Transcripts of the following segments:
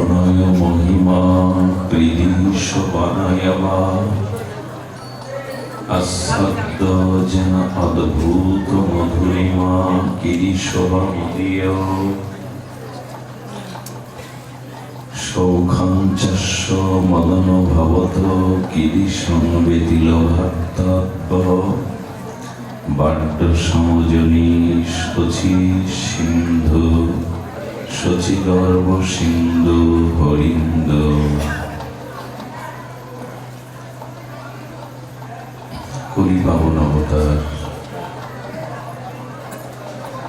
প্রণয় মহিমা ক্লীশ বানায়বা আস্বাদ্য যেন অদ্ভুত মধুরিমা কিরিশবা মদীয় সৌখাঞ্চস্য মদন ভবত কিরিশং বেদিল ভক্তব্য বাড্ড সমজনী শচী সিন্ধু শচী গর্ভ সিন্ধু হরিন্দ। কলি পাবন অবতার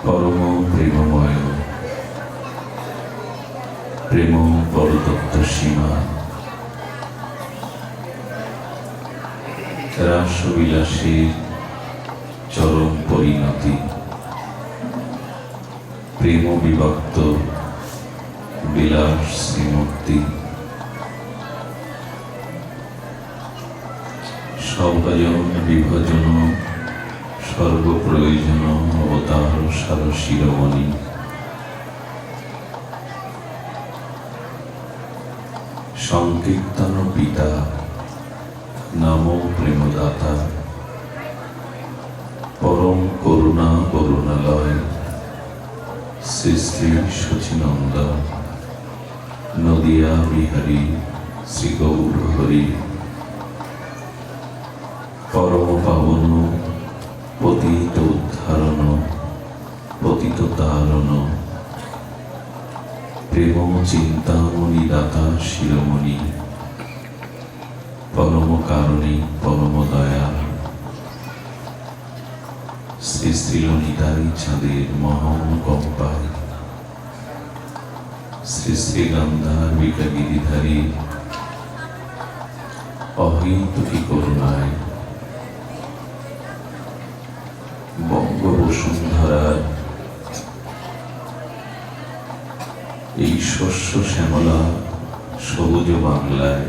পরম প্রেমময় প্রেম পরতত্ত্ব সীমা রাসবিলাসীর চরম পরিণতি প্রেম বিভক্ত বিলাস শ্রীমূর্তি সর্বজন বিভজন সর্বপ্রয়োজন অবতার সার শিরোমণি সংকীর্তন পিতা নাম প্রেমদাতা পরম করুণা করুণালয় শ্রী শ্রী শচীনন্দন নদিয়া বিহারী শ্রী গৌর হরি পরম পাবন পতিত উদ্ধারণ পতিত তারণ প্রেম চিন্তামণি দাতা শিরোমণি পরম কারণী পরম দয়া শ্রী শ্রীললিতাই চাঁদের মহানুকম্পায় শ্রী শ্রী গান্ধার্বিকা গিরিধারী অহৈতুকী করুণায় বঙ্গবসুন্ধরার এই শস্য শ্যামলা সবুজ বাংলায়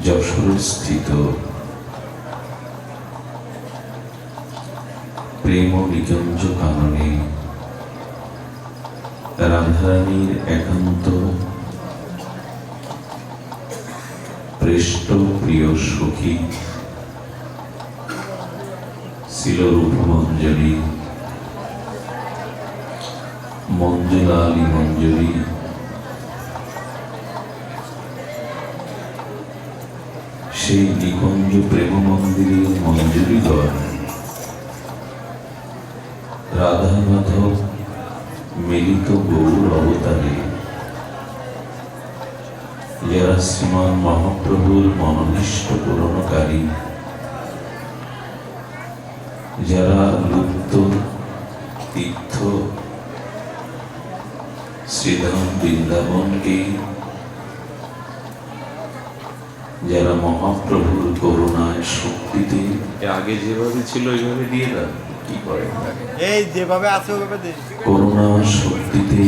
যশোর স্থিত প্রেম নিকুঞ্জ কাননে রাধারানীর একান্ত প্রেষ্ট প্রিয় সখী ছিল রূপমঞ্জরি মঞ্জুলালী মঞ্জরি সেই নিকুঞ্জ প্রেম মন্দিরের মঞ্জুরিগণ রাধা মাধব মিলিত গৌর অবতারে যারা শ্রীমান মহাপ্রভুর মনোনিষ্ঠ পূরণকারী যারা লুপ্ত তীর্থ শ্রীধাম বৃন্দাবনকে যারা মহাপ্রভুর করুণায় শক্তিতে আগে যেভাবে ছিল ওইভাবে দিয়ে দেন কি করে এই যেভাবে আছে ওইভাবে করুণা শক্তিতে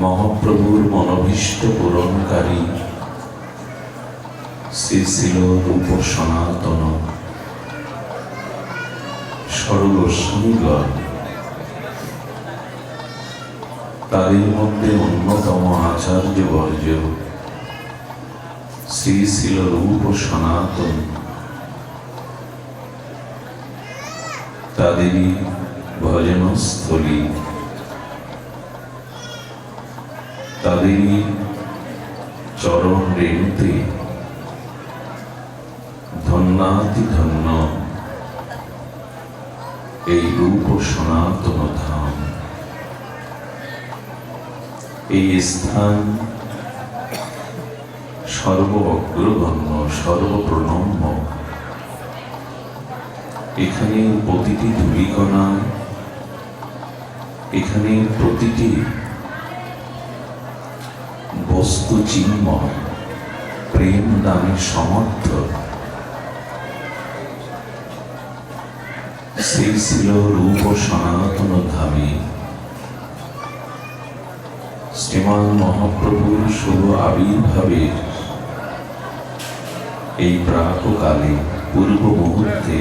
মহাপ্রভুর মনোভীষ্ট পূরণকারী শ্রী ছিল রূপ সনাতন সর্বস্বামীগণ তাদের মধ্যে অন্যতম আচার্য বর্জ শ্রী ছিল রূপ সনাতন তাদেরই ভজনস্থলী তাদেরই চরণ রেণুতে ধন্যাতি ধন্য এই রূপ সনাতন ধাম। এই স্থান সর্ব অগ্রগণ্য সর্বপ্রণম্য। এখানে প্রতিটি ধূলিকণা এখানে প্রতিটি বস্তু চিন্ময় প্রেম দানের সমর্থ। সেই ছিল রূপ সনাতন ধামে শ্রীমান মহাপ্রভুর শুভ আবির্ভাবের এই প্রাককালে পূর্ব মুহূর্তে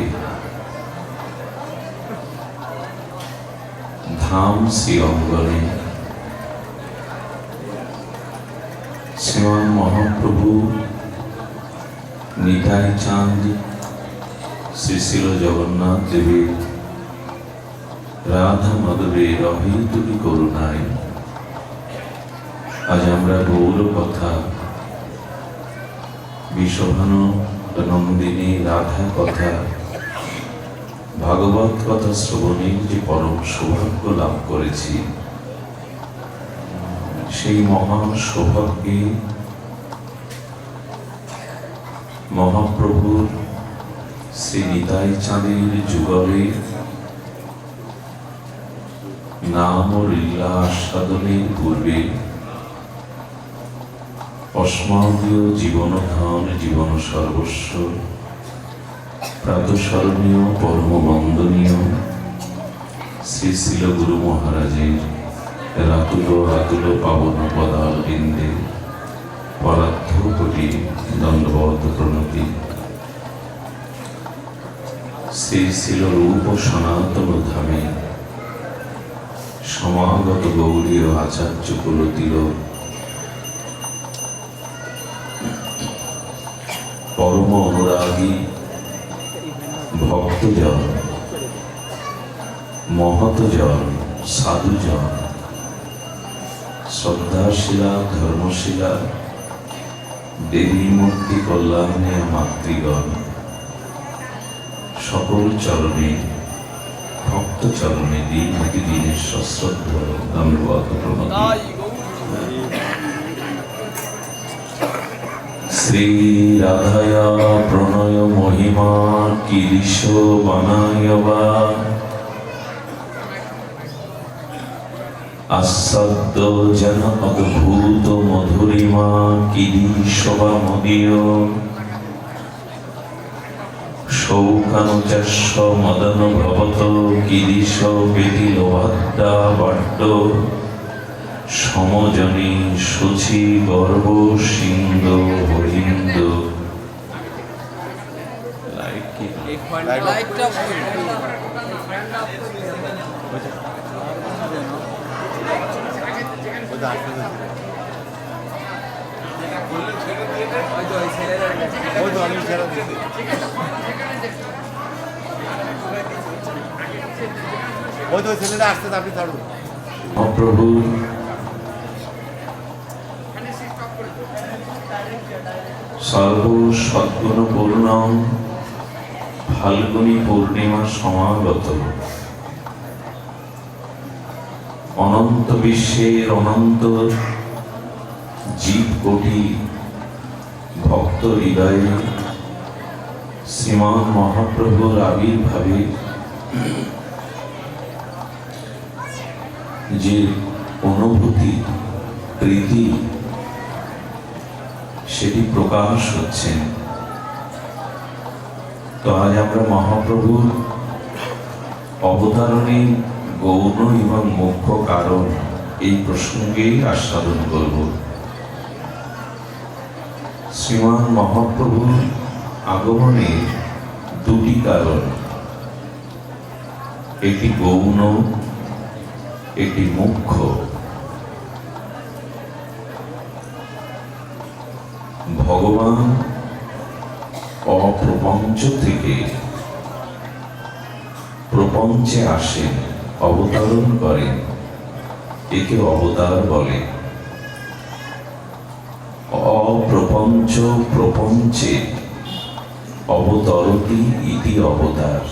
ধাম শ্রী অঙ্গনে শ্রীমান মহাপ্রভু নিতাই চাঁদ শ্রী শ্রীল জগন্নাথ দেবের রাধা মাধবের অহেতুকী করুণায় আজ আমরা গৌর কথা বিশ্বভানু নন্দিনী রাধা কথা ভাগবত কথা শ্রবণের যে পরম সৌভাগ্য লাভ করেছি, সেই মহান সৌভাগ্যে মহাপ্রভুর শ্রী নিতাই চাঁদের যুগলে নাম ও লীলা আস্বাদনের পূর্বে অস্মাদীয় জীবন ধন জীবন সর্বস্ব প্রাতঃস্মরণীয় পরম বন্দনীয় শ্রী শ্রীল গুরু মহারাজের রাতুল রাতুল পাবন পদারবিন্দে পরার্থ কোটি দণ্ডবদ্ধ প্রণতি। শ্রী শ্রীল রূপ সনাতন ধামে সমাগত গৌরীয় আচার্য কুলতিল পরম অনুরাগী ভক্তজন, মহতজন, সাধুজন, শ্রদ্ধাশীলা ধর্মশীলা দেবী মূর্তি কল্যাণে মাতৃগণ, সকল চরণে ভক্ত চরণে দিন প্রতিদিনের সশ্রদ্ধ দণ্ডবদ্ধ প্রণতি। শ্রী রাধায়া প্রণয় মহিমা কিরিশ বানায়বা আস্বাদ্য যেন অদ্ভুত মধুরিমা কিরিশবা মদীয় শৌকানুচাস্য মদন ভবত কিরিশ বেদিল ভাদ্যা বাড্ড সমজনী শুচি গর্ব সিন্ধ হরিন্দ। ছেলেটা আসতে আপনি ছাড়ুন। মহাপ্রভু সর্ব সদ্গুণ পূর্ণ ফাল্গুনী পূর্ণিমা সমাগত অনন্ত বিশ্বের অনন্ত জীব কোটি ভক্ত হৃদয়ে শ্রীমান মহাপ্রভুর আবির্ভাবে যে অনুভূতি প্রীতি সেটি প্রকাশ হচ্ছেন। তো আজ আমরা মহাপ্রভুর অবতারণের গৌণ এবং মুখ্য কারণ এই প্রসঙ্গে আস্বাদন করব। শ্রীমান মহাপ্রভুর আগমনের দুটি কারণ, একটি গৌণ একটি মুখ্য। ভগবান অপ্রপঞ্চ থেকে প্রপঞ্চে আসেন, অবতরণ করেন, একে অবতার বলে। অপ্রপঞ্চ প্রপঞ্চে অবতরতি ইতি অবতার,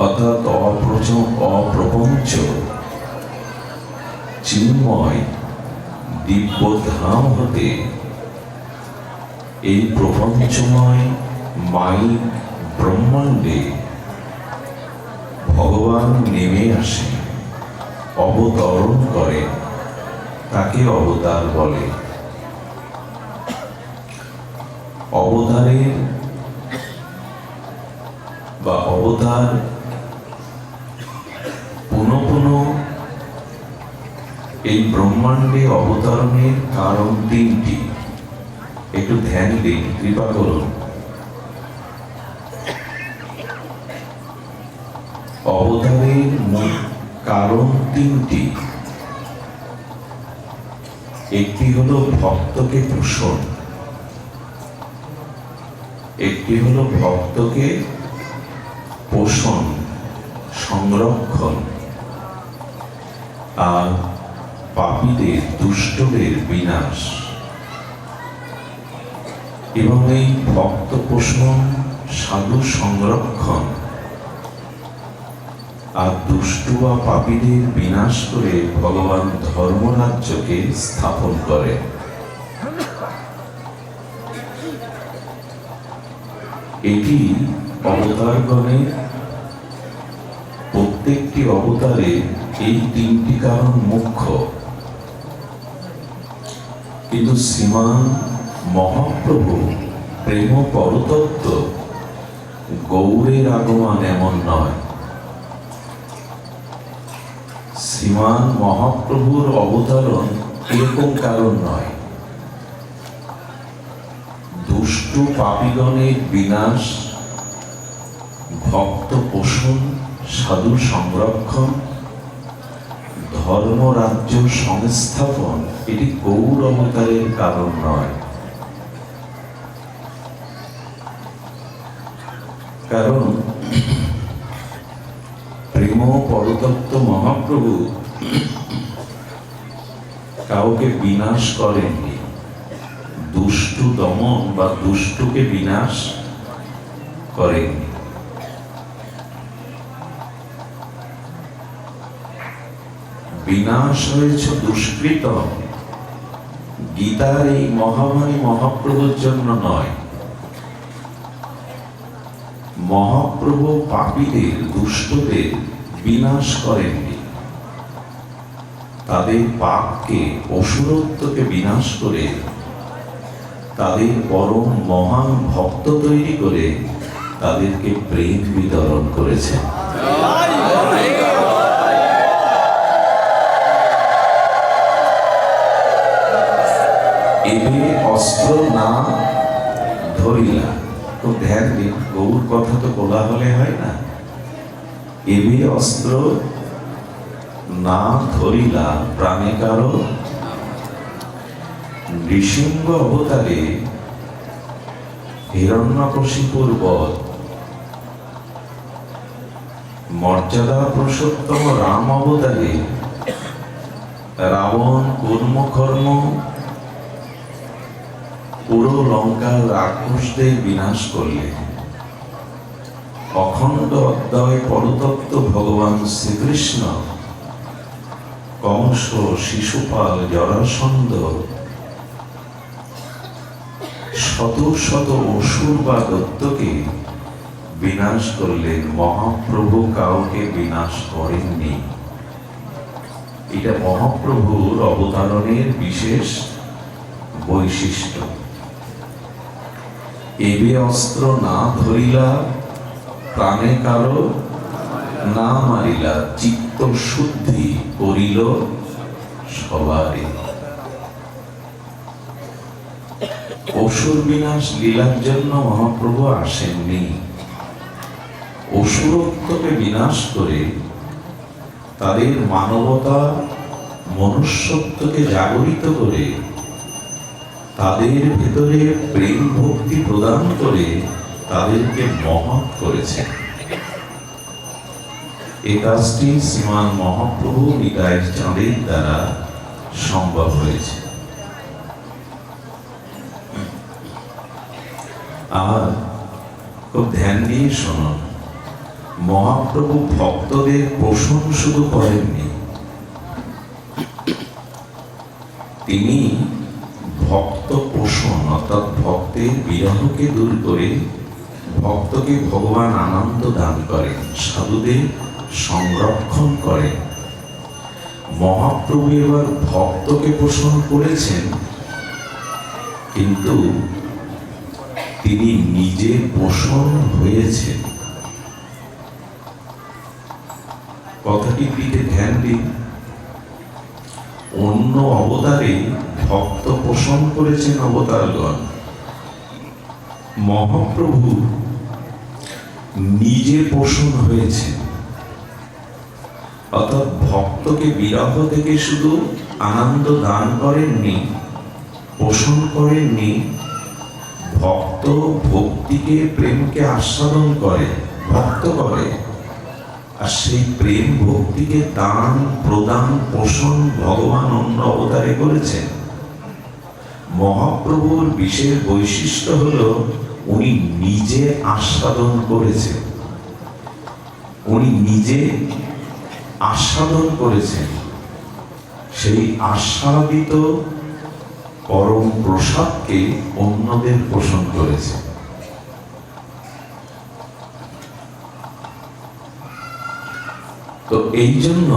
অর্থাৎ অপ্রপঞ্চ চিন্ময় দিব্য ধাম হতে এই প্রপঞ্চময় মাইক ব্রহ্মাণ্ডে ভগবান নেমে আসে, অবতরণ করে, তাকে অবতার বলে। অবতারের বা অবতার পুনঃ পুনঃ এই ব্রহ্মাণ্ডে অবতরণের কারণ তিনটি, একটু ধ্যান দিন, কৃপা করুন। অবতারের মূল কারণ তিনটি। একটি হলো ভক্তকে পোষণ, একটি হলো ভক্তকে পোষণ সংরক্ষণ, আর পাপীদের দুষ্টদের বিনাশ। এবং এই ভক্ত পোষণ, সাধু সংরক্ষণ আর দুষ্টু বা পাপীদের বিনাশ করে ভগবান ধর্মরাজ্যকে স্থাপন করে। এটি অবতারগণের প্রত্যেকটি অবতারে এই তিনটি কারণ মুখ্য। কিন্তু শ্রীমান মহাপ্রভু প্রেম পরতত্ত্ব গৌরের আগমন এমন নয়। শ্রীমান মহাপ্রভুর অবতরণ এরকম কারণ নয়। দুষ্টু পাপীগণের বিনাশ, ভক্ত পোষণ, সাধু সংরক্ষণ, ধর্মরাজ্য সংস্থাপন এটি গৌর অবতারের কারণ নয়। কারণ প্রেম পরতত্ত্ব মহাপ্রভু কাউকে বিনাশ করেননি, দুষ্টু দমন বা দুষ্টুকে বিনাশ করেননি। বিনাশ হয়েছে দুষ্কৃত। গীতার এই মহামারী মহাপ্রভুর জন্য নয়। মহাপ্রভু পাপীদের দুষ্টদের বিনাশ করেননি, তাদের পাপকে, অসুরত্বকে বিনাশ করে তাদের পরম মহান ভক্ত তৈরি করে তাদেরকে প্রেম বিতরণ করেছেন। এবে অস্ত্র না ধরিলা, খুব ধ্যান দিন, গৌর কথা তো বলা হলে হয় না। এবে অস্ত্র না ধরিলা প্রাণে কারো। নৃসিংহ অবতারে হিরণ্যকশিপুর বধ, মর্যাদা পুরুষোত্তম রাম অবতারে রাবণ কর্মকর্ম পুরো লঙ্কার রাক্ষসদের বিনাশ করলেন। অখণ্ড অদ্বয় পরতত্ত্ব ভগবান শ্রীকৃষ্ণ কংস, শিশুপাল, জরাসন্ধ, শত শত অসুর বা দৈত্যকে বিনাশ করলেন। মহাপ্রভু কাউকে বিনাশ করেননি। এটা মহাপ্রভুর অবতারণের বিশেষ বৈশিষ্ট্য। এবে অস্ত্র না ধরিলা প্রাণে কারো না মারিলা, চিত্ত শুদ্ধি করিল সবারই। অসুর বিনাশ লীলার জন্য মহাপ্রভু আসেননি। অসুরত্বকে বিনাশ করে তাদের মানবতা, মনুষ্যত্বকে জাগরিত করে তাদের ভেতরে প্রেম ভক্তি প্রদান করে তাদেরকে মহৎ করেছেন। এই কাজটি শ্রীমান মহাপ্রভু নিতাই চাঁদের দ্বারা সম্ভব হয়েছে। আর খুব ধ্যান দিয়ে শোনো, মহাপ্রভু ভক্তদের পোষণ শুধু করেননি, তিনি ভক্ত পোষণ অর্থাৎ ভক্তের বিরহকে দূর করে ভক্তকে ভগবান আনন্দ দান করেন, সাধুদের সংরক্ষণ করেন। মহাপ্রভু এবার ভক্তকে পোষণ করেছেন, কিন্তু তিনি নিজে পোষণ হয়েছেন। কথাটির দিকে ধ্যান দিন। অন্য অবতারে ভক্ত পোষণ করেছেন অবতারগণ, মহাপ্রভু নিজে পোষণ হয়েছেন। অর্থাৎ ভক্তকে বিরহ থেকে শুধু আনন্দ দান করেননি, পোষণ করেননি, ভক্ত ভক্তিকে প্রেমকে আস্বাদন করে, ভক্ত করে। আর সেই প্রেম ভক্তিকে দান প্রদান পোষণ ভগবান অন্য অবতারে করেছেন। মহাপ্রভুর বিশেষ বৈশিষ্ট্য হলো উনি নিজে আস্বাদন করেছেন, উনি নিজে আস্বাদন করেছেন। সেই আস্বাদিত পরম প্রসাদকে অন্যদের পোষণ করেছেন। তো এই জন্য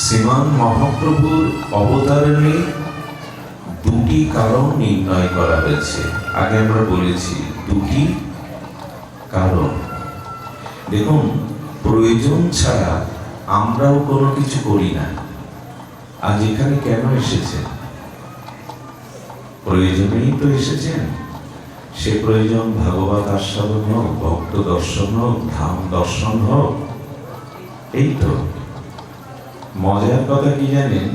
শ্রীমান মহাপ্রভুর অবতারণে দুটি কারণ নির্ণয় করা হয়েছে। আগে আমরা বলেছি দুটি কারণ। দেখুন, প্রয়োজন ছাড়া আমরাও কোনো কিছু করি না। আজ এখানে কেন এসেছেন? প্রয়োজনেই তো এসেছেন। সে প্রয়োজন ভাগবত আস্বাদন হোক, ভক্ত দর্শন হোক, ধাম দর্শন হোক। এই তো মজার কথা কি জানেন,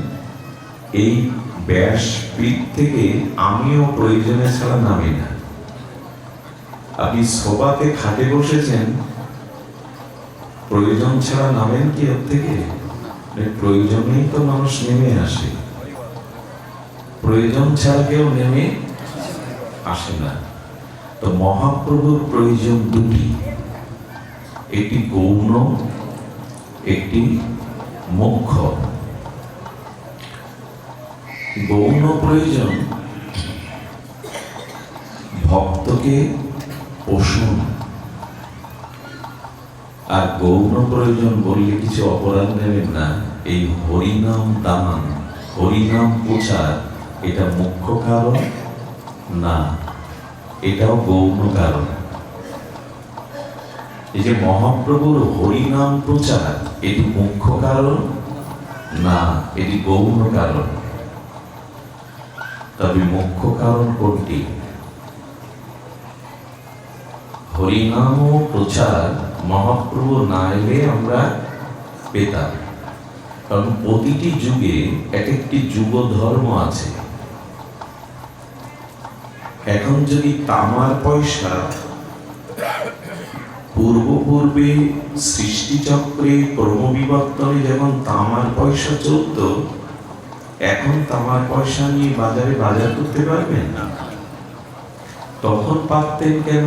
এই ব্যাসপীঠ থেকে আমিও প্রয়োজনে ছাড়া নামি না। আপনি সোফাতে খাটে বসেছেন, প্রয়োজন ছাড়া নামেন কি ওর থেকে? প্রয়োজনেই তো মানুষ নেমে আসে, প্রয়োজন ছাড়া কেউ নেমে আসে না। তো মহাপ্রভুর প্রয়োজন দুটি, একটি গৌণ, একটি মুখ্য। গৌণ প্রয়োজন ভক্তকে পোষণ, আর গৌণ প্রয়োজন বললে কিছু অপরাধ নেবেন না। এই হরিনাম দান, হরিনাম প্রচার, এটা মুখ্য কারণ না, এটাও গৌণ কারণ। এই যে মহাপ্রভুর হরিনাম প্রচার, এটি মুখ্য কারণ না, এটি গৌণ কারণ। তবে মুখ্য কারণ কোনটি? হরিনাম প্রচার মহাপ্রভু না এলে আমরা পেতাম। কারণ প্রতিটি যুগে এক একটি যুগ ধর্ম আছে। এখন যদি তামার পয়সা পূর্বে সৃষ্টিচক্রে ক্রমবিবর্তনে যেমন তামার পয়সা চলত, এখন তামার পয়সা নিয়ে বাজারে বাজার করতে পারবেন না। তখন পারতেন কেন?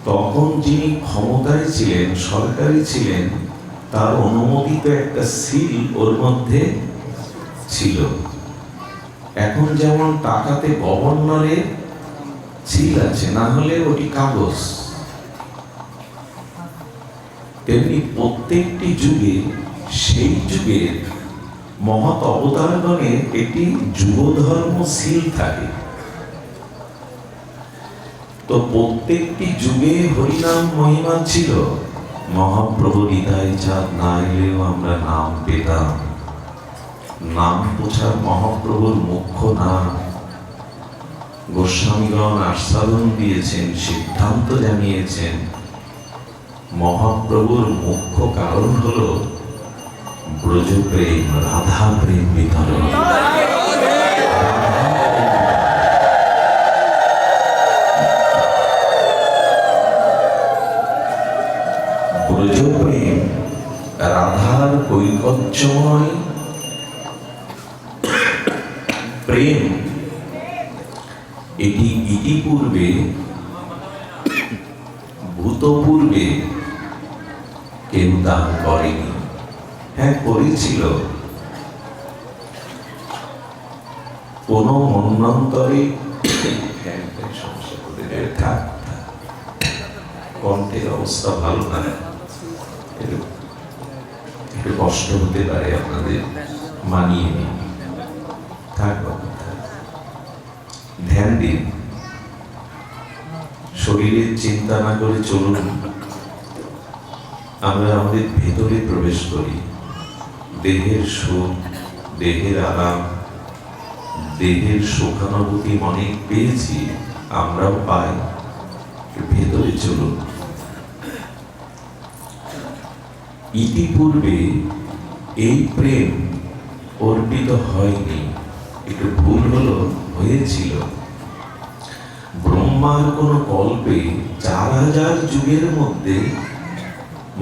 তখন যিনি ক্ষমতায় ছিলেন, সরকারি ছিলেন, তার অনুমোদিত একটা সিল ওর মধ্যে ছিল। এখন যেমন টাকাতে গভর্নরের সিল আছে, না হলে ওটি কাগজ। তেমনি প্রত্যেকটি যুগে সেই যুগের মহৎ অবতারগণের একটি যুগধর্ম সিল থাকে। তো প্রত্যেকটি যুগে হরিনাম মহিমা ছিল। মহাপ্রভু হৃদয় চাঁদ না এলেও আমরা নাম পেতাম। নাম প্রচার মহাপ্রভুর মুখ্য নাম। গোস্বামীগণ আস্বাদন দিয়েছেন, সিদ্ধান্ত জানিয়েছেন, মহাপ্রভুর মুখ্য কারণ হল ব্রজপ্রেম, রাধা প্রেম বিতরণ। ব্রজপ্রেম, রাধার কৈকর্যময় প্রেম, এটি ইতিপূর্বে ভূতপূর্বে কেউ দান করেনি। হ্যাঁ, করেছিল কোন মন্বন্তরে। কণ্ঠের অবস্থা ভালো না, একটু কষ্ট হতে পারে আপনাদের, মানিয়ে নিন। ধ্যান দিন, শরীরের চিন্তা না করে চলুন। আমরা আমাদের ভেতরে প্রবেশ করি। দেহের সুখ, দেহের আরাম, দেহের সুখানুভূতি অনেক পেয়েছি, আমরাও পাই। ভেতরে চলুন। ইতিপূর্বে এই প্রেম অর্পিত হয়নি, একটু ভুল হলো, হয়েছিল। ব্রহ্মার কোন কল্পে 4000 যুগের মধ্যে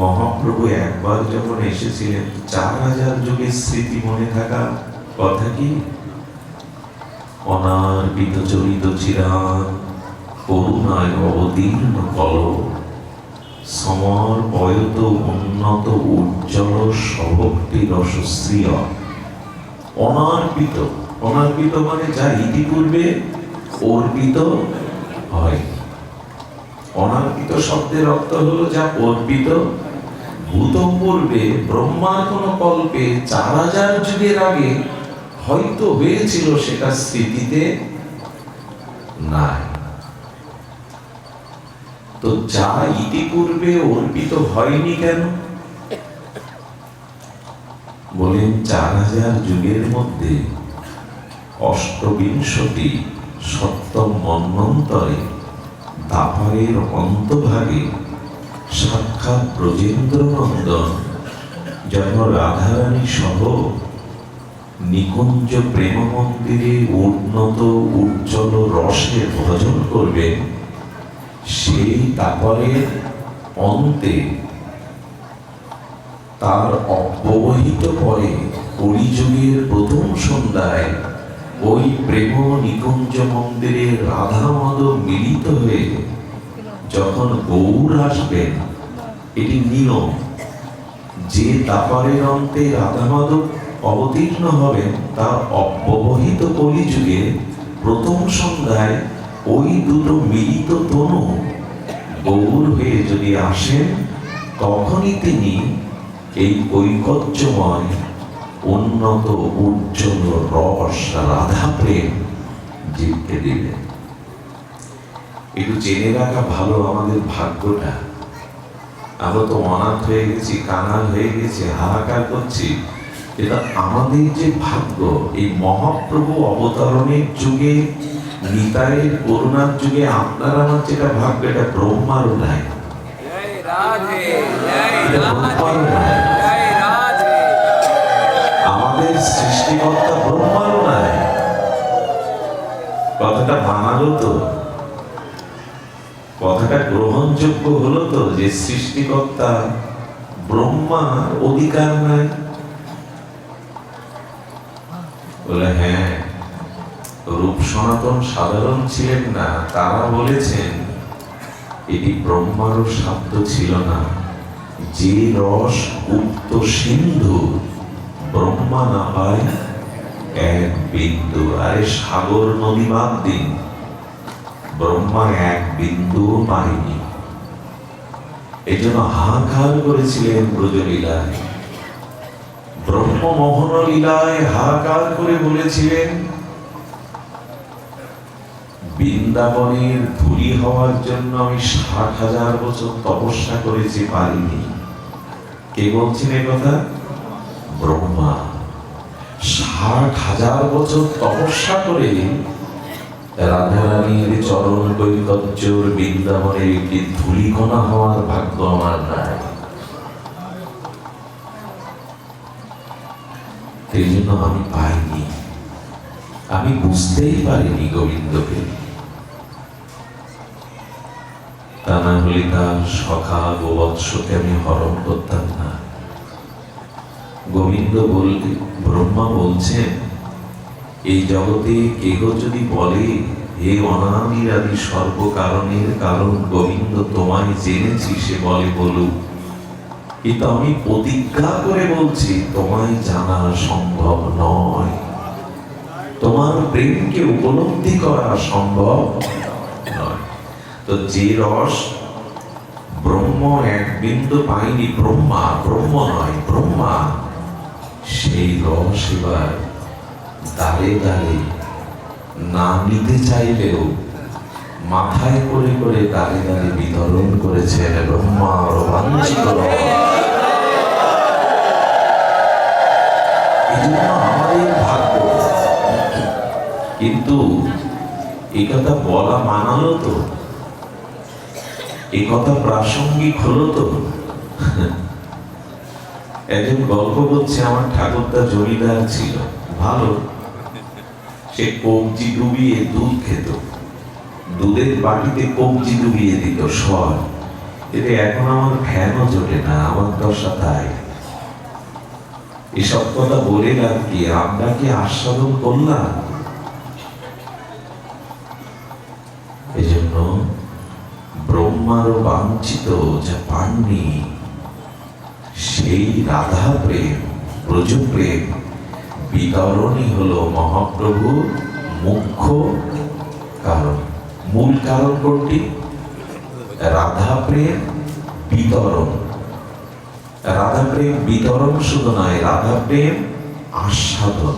মহাপ্রভু একবার যখন এসেছিলেন, 4000 যুগের স্মৃতি মনে থাকা কথা কি? অনার্পিত চরিত চিরান করুণায় অবতীর্ণ কল, সমর্পয়ত উন্নত উজ্জ্বল সভক্তি রসশ্রিয়। অনার্পিত, অনার্পিত মানে যা ইতিপূর্বে অর্পিত হয়। অনার্পিত শব্দের অর্থ হলো যা অর্পিত ভূতপূর্বে ব্রহ্মার কোন কল্পে 4000 যুগের আগে হয়তো হয়েছিল, সেটা স্মৃতিতে নাই। তো যা ইতিপূর্বে অর্পিত হয়নি কেন? বলেন 4000 যুগের মধ্যে অষ্টবিংশতি সপ্তম মন্বন্তরে দাপারের অন্তভাগে সাক্ষাৎ ব্রজেন্দ্র নন্দন যখন রাধারানী সহ নিকুঞ্জ প্রেম মন্দিরে উন্নত উজ্জ্বল রসের ভজন করবেন, সেই দাপারের অন্তে তার অব্যবহিত পরে কলিযুগের প্রথম সন্ধ্যায় ওই প্রেম নিকুঞ্জ মন্দিরে রাধা মাধব মিলিত হয়ে যখন গৌর আসবেন, এটি নিয়ম যে দাপারের অন্তে রাধা মাধব অবতীর্ণ হবেন, তার অব্যবহিত কলিযুগে প্রথম সন্ধ্যায় ওই দুটো মিলিত তনু গৌর হয়ে যদি আসেন, তখনই তিনি এই ঐকত্যময় উন্নত উজ্জ্বল রস রাধা প্রেম জীবকে দিলেন। একটু জেনে রাখা ভালো আমাদের ভাগ্যটা। আমরা তো অনাথ হয়ে গেছি, কাঙাল হয়ে গেছি, হাহাকার করছি। এটা আমাদের যে ভাগ্য, এই মহাপ্রভু অবতরণের যুগে, নিতাইয়ের করুণার যুগে আপনার আমার যেটা ভাগ্য, এটা ব্রহ্মারও নাই, ব্রহ্মারও নাই। আমাদের সৃষ্টিকর্তা ব্রহ্মারও নাই। কথাটা মানালো তো, কথাটা গ্রহণযোগ্য হলো তো, যে সৃষ্টিকর্তা ব্রহ্মার অধিকার নাই? বলে হ্যাঁ, রূপ সনাতন সাধারণ ছিলেন না, তারা বলেছেন এটি ব্রহ্মারও সাধ্য ছিল না। যে রস গুপ্ত সিন্ধু ব্রহ্মা না পায় এক বিন্দু। আরে সাগর নদী বাদ দিন, ব্রহ্মা এক বিন্দু পায়নি। এই জন্য হাহাকার করেছিলেন ব্রজলীলায়, ব্রহ্মমোহন লীলায় হাহাকার করে বলেছিলেন, বৃন্দাবনের ধূলি হওয়ার জন্য আমি 60,000 বছর তপস্যা করেছি, পারিনি। কে বলছেন এই কথা? ব্রহ্মা। 60,000 বছর তপস্যা করে রাধারানীর চরণ কৈকর্যর বৃন্দাবনের একটি ধূলিকণা হওয়ার ভাগ্য আমার নাই। এই জন্য আমি পাইনি, আমি বুঝতেই পারিনি গোবিন্দকে। তা না হলে তার সখা গোবৎসকে আমি হরণ করতাম না। গোবিন্দ বললে, ব্রহ্মা বলছেন, এই জগতে কেহ যদি বলে হে অনাদির আদি সর্বকারণের কারণ গোবিন্দ তোমায় জেনেছি, সে বলে বলুক, কিন্তু আমি প্রতিজ্ঞা করে বলছি তোমায় জানা সম্ভব নয়, তোমার প্রেমকে উপলব্ধি করা সম্ভব নয়। তো যে রস ব্রহ্ম এক বিন্দু পায়নি, ব্রহ্মা, ব্রহ্ম নয় ব্রহ্মা, সেই রস এবার দাঁড়ে দাঁড়ে না নিতে চাইলেও মাথায় করে করে দাঁড়ে দাঁড়ে বিতরণ করেছেন ব্রহ্মার বাঞ্ছিত রস। এই জন্য আমাদের ভাগ্য। কিন্তু এই কথা বলা মানালো তো, এই কথা প্রাসঙ্গিক হলো তো। একজন গল্প করছে, আমার ঠাকুরদা জমিদার ছিল, ভালো, সে কবজি ডুবিয়ে দুধ খেত, দুধের বাটিতে কবজি ডুবিয়ে দিত সর। এতে এখন আমার ফ্যানও জোটে না, আমার দশা তাই। এসব কথা বলে লাভ কি? আমরা কি আস্বাদন করলাম? এজন্য ব্রহ্মারও বাঞ্ছিত যা পাননি, সেই রাধা প্রেম, ব্রজ প্রেম বিতরণই হলো মহাপ্রভুর মুখ্য কারণ। মূল কারণ কোনটি? রাধা প্রেম বিতরণ। রাধা প্রেম বিতরণ শুধু নয়, রাধা প্রেম আস্বাদন।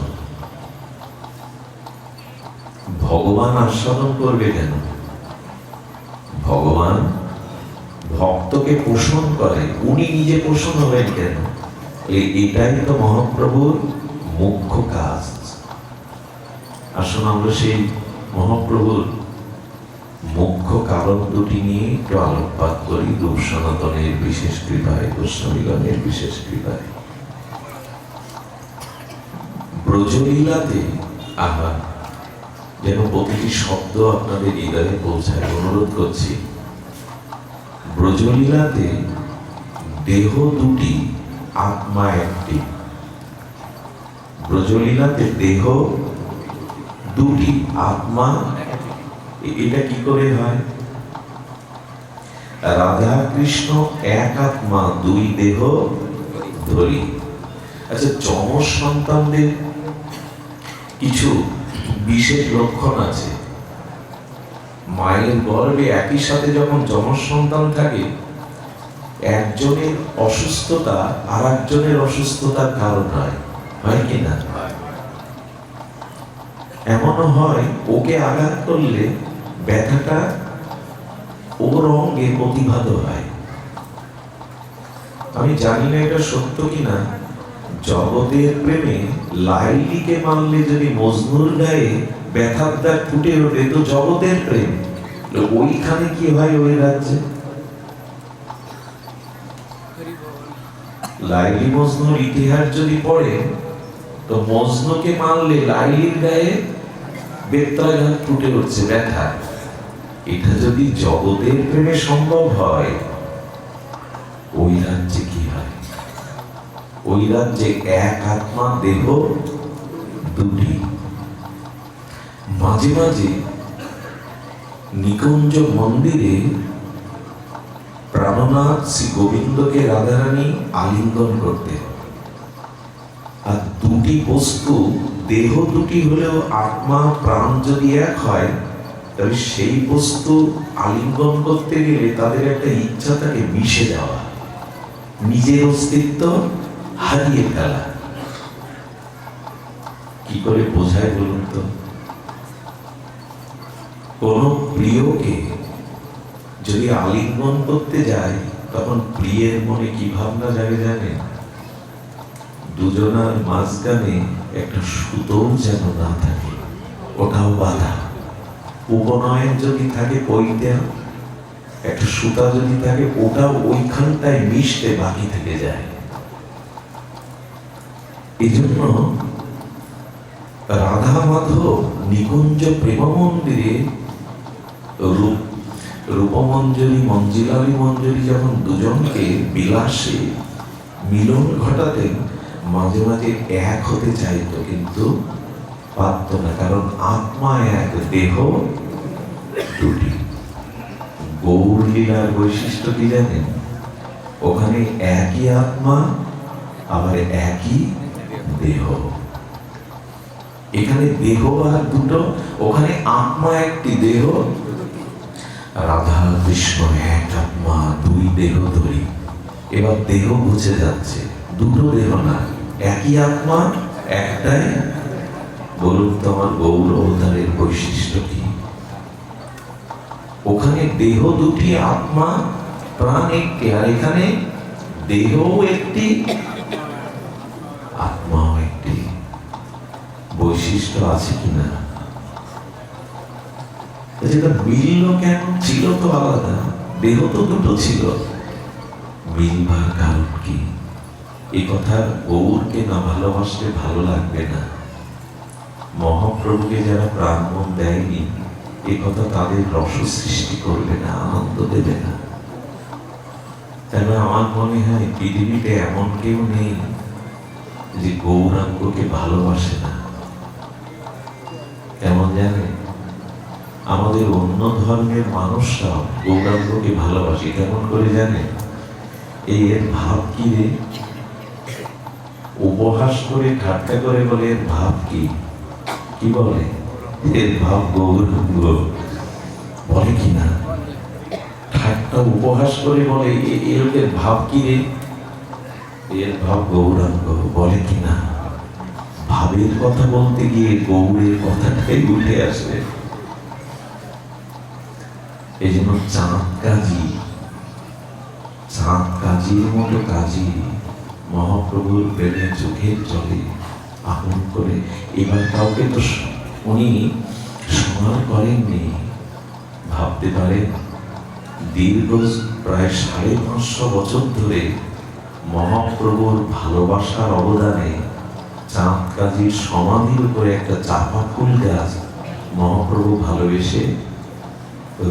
ভগবান আস্বাদন করবে কেন? ভগবান ভক্তকে পোষণ করে, উনি নিজে পোষণ হবেন কেন? এটাই তো মহাপ্রভুর মুখ্য কাজ। আসুন আমরা সেই মহাপ্রভুর মুখ্য কারণ দুটি নিয়ে একটু আলোকপাত করি, রূপ সনাতনের বিশেষ কৃপায়, গোস্বামীগণের বিশেষ কৃপায়। ব্রজলীলাতে আহা, যেন প্রতিটি শব্দ আপনাদের হৃদয়ে পৌঁছায়, অনুরোধ করছি। ব্রজলীলাতে দেহ দুটি, আত্মা একটি। ব্রজলীলাতে দেহ দুটি, আত্মা, এটা কি করে হয়? রাধা কৃষ্ণ এক আত্মা দুই দেহ ধরি। আচ্ছা, যমজ সন্তানদের কিছু বিশেষ লক্ষণ আছে। মায়ের গর্ভে একই সাথে যখন যমজ সন্তান থাকে, একজনের অসুস্থতা আর একজনের অসুস্থতার কারণ হয়, হয় কিনা? এমনও হয় ওকে আঘাত করলে ব্যথাটা ওর অঙ্গে প্রতিভাত হয়। আমি জানি না এটা সত্য কিনা, জগতের প্রেমে লাইলিকে মানলে যদি মজনুর গায়ে ব্যথার দাগ ফুটে ওঠে, তো জগতের প্রেম ওইখানে কি হয়? ওই রাজ্যে লাইলি মজনুর ইতিহাস যদি পড়ে, তো মজনুকে মানলে লাইলির গায়ে বেত্রাঘাত ফুটে উঠছে, ব্যথা। এটা যদি জগতের প্রেমে সম্ভব হয়, ওই রাজ্যে কি হয়? ওই রাজ্যে এক আত্মা দেহ দুটি। মাঝে মাঝে নিকুঞ্জ মন্দিরে প্রাণনাথ শ্রী গোবিন্দকে রাধারানী আলিঙ্গন করতেন। আর দুটি বস্তু, দেহ দুটি হলেও আত্মা প্রাণ যদি এক হয়, তবে সেই বস্তু আলিঙ্গন করতে গেলে তাদের একটা ইচ্ছা থাকে মিশে যাওয়া, নিজের অস্তিত্ব হারিয়ে ফেলা। কি করে বোঝায় বলুন তো? কোন প্রিয়কে যদি আলিঙ্গন করতে যায়, তখন প্রিয়ের মনে কি ভাবনা জাগে জানেন? দুজনার মাঝখানে একটা সুতো যেন না থাকে, ওটাও বাধা। উপনয়ন যদি থাকে ওইটা, একটা সুতা যদি থাকে, ওটাও ওইখানটায় মিশতে বাকি থেকে যায়। এই জন্য রাধা মাধব নিকুঞ্জ প্রেম মন্দিরে রূপমঞ্জরি মঞ্জিলালী মঞ্জরি যখন দুজনকে বিলাসে মিলন ঘটাতেন, মাঝে মাঝে এক হতে চাইতো, কিন্তু পারত না, কারণ আত্মা এক, দেহ দুটি। গৌর লীলার বৈশিষ্ট্য কি জানেন? ওখানে একই আত্মা, আবার একই দেহ। এখানে দেহ আর দুটো, ওখানে আত্মা একটি, দেহ। রাধা কৃষ্ণ এক আত্মা দুই দেহ ধরি। এবার দেহ বুঝে যাচ্ছে, দুটো দেহ না, একই আত্মা, একটাই। বলুন তো আমার গৌর অবতারের বৈশিষ্ট্য কি? ওখানে দেহ দুটি, আত্মা প্রাণ একটি, আর এখানে দেহ একটি, আত্মাও একটি। বৈশিষ্ট্য আছে কিনা? যেটা মিলল কেন? ছিল তো আলাদা, দেহ তো দুটো ছিল, মিলবার কারণ কি? এই কথা গৌরকে না ভালোবাসলে ভালো লাগবে না। মহাপ্রভুকে যারা প্রাণ মন দেয়নি, এই কথা তাদের রস সৃষ্টি করবে না, আনন্দ দেবে না। কেন আমার মনে হয় পৃথিবীতে এমন কেউ নেই যে গৌরাঙ্গকে ভালোবাসে না। কেমন জানে, আমাদের অন্য ধর্মের মানুষরাও গৌরাঙ্গকে ভালোবাসে। কেমন করে জানে? এর ভাব কি রে? উপহাস করে ঠাট্টা করে বলে এর ভাব কি? কি বলে? এর ভাব গৌরাঙ্গ। বলে কিনা? ঠাট্টা উপহাস করে বলে এর ভাব কি রে? এর ভাব গৌরাঙ্গ। বলে কিনা? ভাবের কথা বলতে গিয়ে গৌরের কথাটাই উঠে আসে। এই জন্য চাঁদ কাজীর মতো কাজী মহাপ্রভুর প্রেমে চোখের জলে আপন করে। এবার কাউকে তো উনি সমার করেননি। ভাবতে পারেন, দীর্ঘ প্রায় 550 বছর ধরে মহাপ্রভুর ভালোবাসার অবদানে চাঁদ কাজীর সমাধির উপরে একটা চাপা ফুল গাছ মহাপ্রভু ভালোবেসে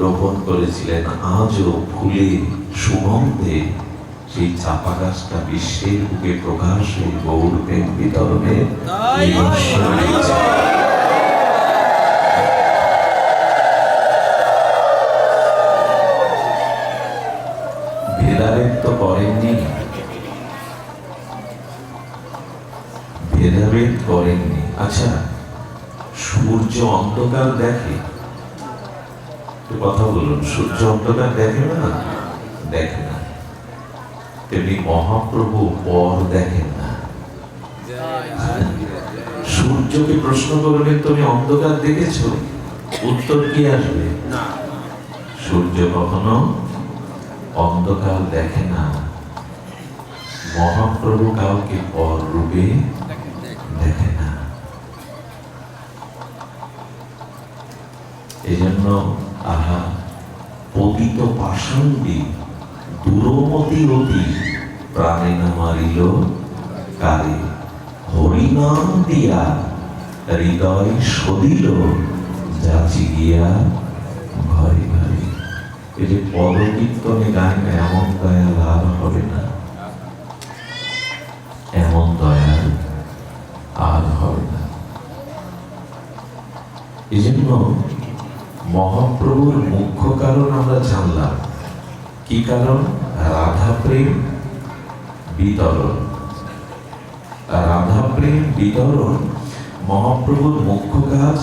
রোপণ করেছিলেন। আজও ফুলে সুগন্ধে সেই চাপা গাছটা বিশ্বের বুকে প্রকাশ হয়ে গৌর প্রেম বিতরণে ভেদাভেদ তো করেননি, ভেদাভেদ করেননি। আচ্ছা, সূর্য অন্ধকার দেখে? কথা বলুন, সূর্য অন্ধকার দেখে না? দেখে না। তেমনি মহাপ্রভু পর দেখেন না। সূর্যকে প্রশ্ন করবেন, তুমি অন্ধকার দেখেছো? উত্তর কি আসবে? সূর্য কখনো অন্ধকার দেখে না। মহাপ্রভু কাউকে পর রূপে দেখে না। এই জন্য আহা পতিত পাষাণ্ডী দূরমতি অতি প্রাণে না মারিল কারে, হরিনাম দিয়া হৃদয় সদিল যাচি গিয়া ঘরে ঘরে। এই যে পদকীর্তনে গান, এমন দয়াল আর হবে না, এমন দয়াল আর হবে না। এই জন্য মহাপ্রভুর মুখ্য কারণ আমরা জানলাম। কি কারণ? রাধা প্রেম বিতরণ। রাধা প্রেম বিতরণ মহাপ্রভুর মুখ্য কাজ।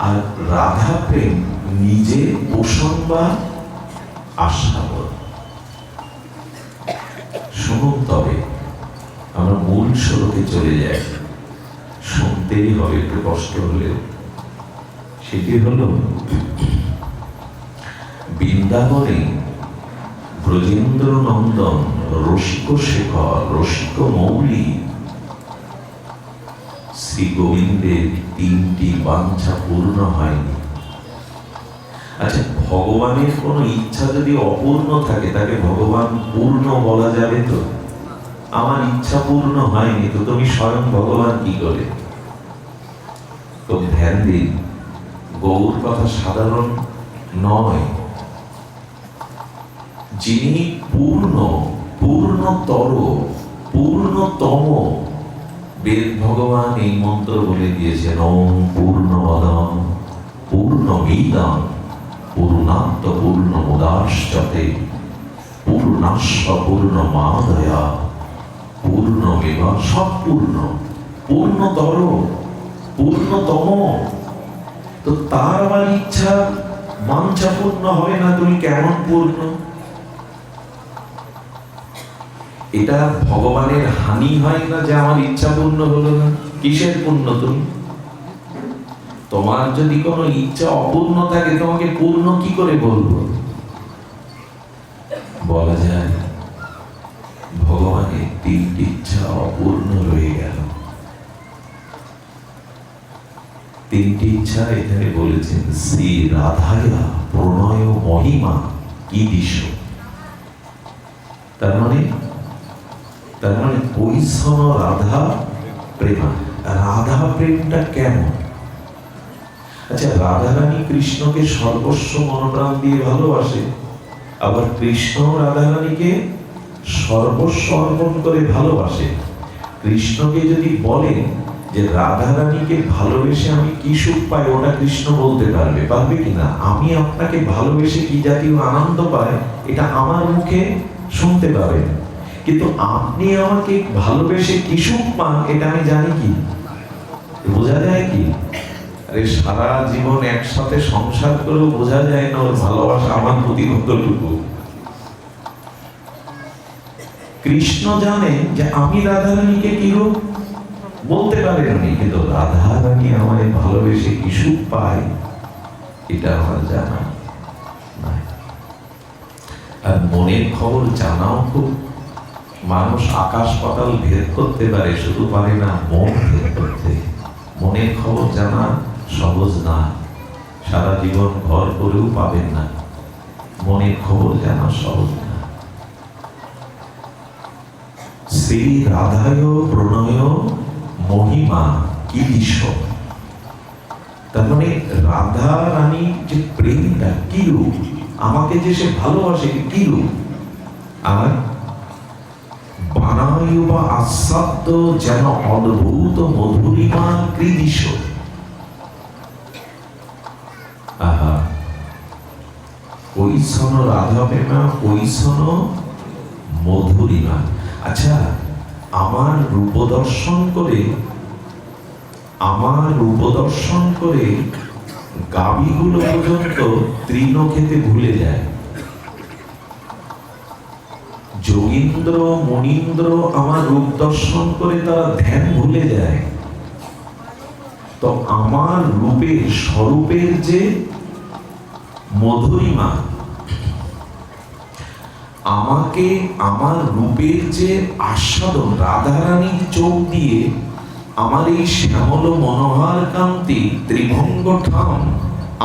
আর রাধা প্রেম নিজে পোষণ বা আস্বাদন। শুনুন, তবে আমরা মূল স্বরূপে চলে যাই। শুনতেই হবে, একটু কষ্ট হলেও। সেটি হলো, বৃন্দাবনে ব্রজেন্দ্র নন্দন রসিক শেখর রসিক মৌলি শ্রী গোবিন্দের 3টি বাঞ্ছা পূর্ণ হয়নি। আচ্ছা, ভগবানের কোন ইচ্ছা যদি অপূর্ণ থাকে, তাকে ভগবান পূর্ণ বলা যাবে তো? আমার ইচ্ছা পূর্ণ হয়নি, তো তুমি স্বয়ং ভগবান কি করে? তো ধ্যান দিন, গৌর কথা সাধারণ নয়। যিনি পূর্ণ, পূর্ণতর, পূর্ণতম, বেদ ভগবান এই মন্ত্র বলে দিয়েছেন, ওম পূর্ণমদম পূর্ণমিদম পূর্ণান্ত পূর্ণমুদাশ্চতে পূর্ণাস্য পূর্ণমাদায়া পূর্ণমেবা। সব পূর্ণ, পূর্ণতর, পূর্ণতম। তো তার আমার ইচ্ছা বাঞ্ছা পূর্ণ হবে না, তুমি কেমন পূর্ণ? এটা ভগবানের হানি হয় না যে আমার ইচ্ছা পূর্ণ হলো না? কিসের পূর্ণ তুমি? তোমার যদি কোনো ইচ্ছা অপূর্ণ থাকে, তোমাকে পূর্ণ কি করে বলবো? বলা যায় ভগবানের 3টি ইচ্ছা অপূর্ণ রয়ে গেল। 3টি ইচ্ছা এখানে বলেছেন, শ্রী রাধায়া প্রণয় মহিমা ঈদিশ। তার মানে তার মানে কৈশন রাধা প্রেমা। রাধা প্রেমটা কেমন? আচ্ছা, রাধারানী কৃষ্ণকে সর্বস্ব মনপ্রাণ দিয়ে ভালোবাসে, আবার কৃষ্ণ রাধারানীকে সর্বস্ব অর্পণ করে ভালোবাসে। কৃষ্ণকে যদি বলেন যে রাধারানীকে ভালোবেসে আমি কি সুখ পাই, ওটা কৃষ্ণ বলতে পারবে, পারবে কিনা? আমি আপনাকে ভালোবেসে কি জাতীয় আনন্দ পাই, এটা আমার মুখে শুনতে পাবেন, কিন্তু আপনি আমাকে ভালোবেসে কি সুখ পান, এটা আমি জানি কি? বোঝা যায় কি? আরে সারা জীবন একসাথে সংসার করেও বোঝা যায় না ওর ভালোবাসা আমার প্রতি কতটুকু। কৃষ্ণ জানেন যে আমি রাধারানীকে কি রূপ বলতে পারেননি, কিন্তু রাধারানী আমায় ভালোবেসে কি সুখ পায় এটা আমার জানা নাই। আর মনের খবর জানাও খুব, মানুষ আকাশ পাতাল ভেদ করতে পারে, শুধু পারে না মন ভেদ করতে। মনের খবর জানা সহজ না, সারা জীবন ঘর করেও পাবেন না। মনের খবর জানা সহজ না। শ্রী রাধায় প্রণয় মহিমা কি দৃশ্য, তার মানে রাধা রানী যে প্রেমটা কি রূপ, আমাকে যে সে ভালোবাসে কি রূপ। আর বানায় বা আস্বাদ্য যেন অদ্ভুত মধুরিমা কৃদিশ। আহা, কৈশন রাধা প্রেমা, কৈশন মধুরিমা। আচ্ছা, আমার রূপ দর্শন করে গাভীগুলো পর্যন্ত তৃণ খেতে ভুলে যায়। যোগীন্দ্র মুনীন্দ্র আমার রূপ দর্শন করে তারা ধ্যান ভুলে যায়। তো আমার রূপের স্বরূপের যে মধুরিমা, আমাকে আমার রূপের যে আস্বাদন, রাধারানীর চোখ দিয়ে আমার এই শ্যামল মনোহর কান্তি ত্রিভঙ্গ ঠাম,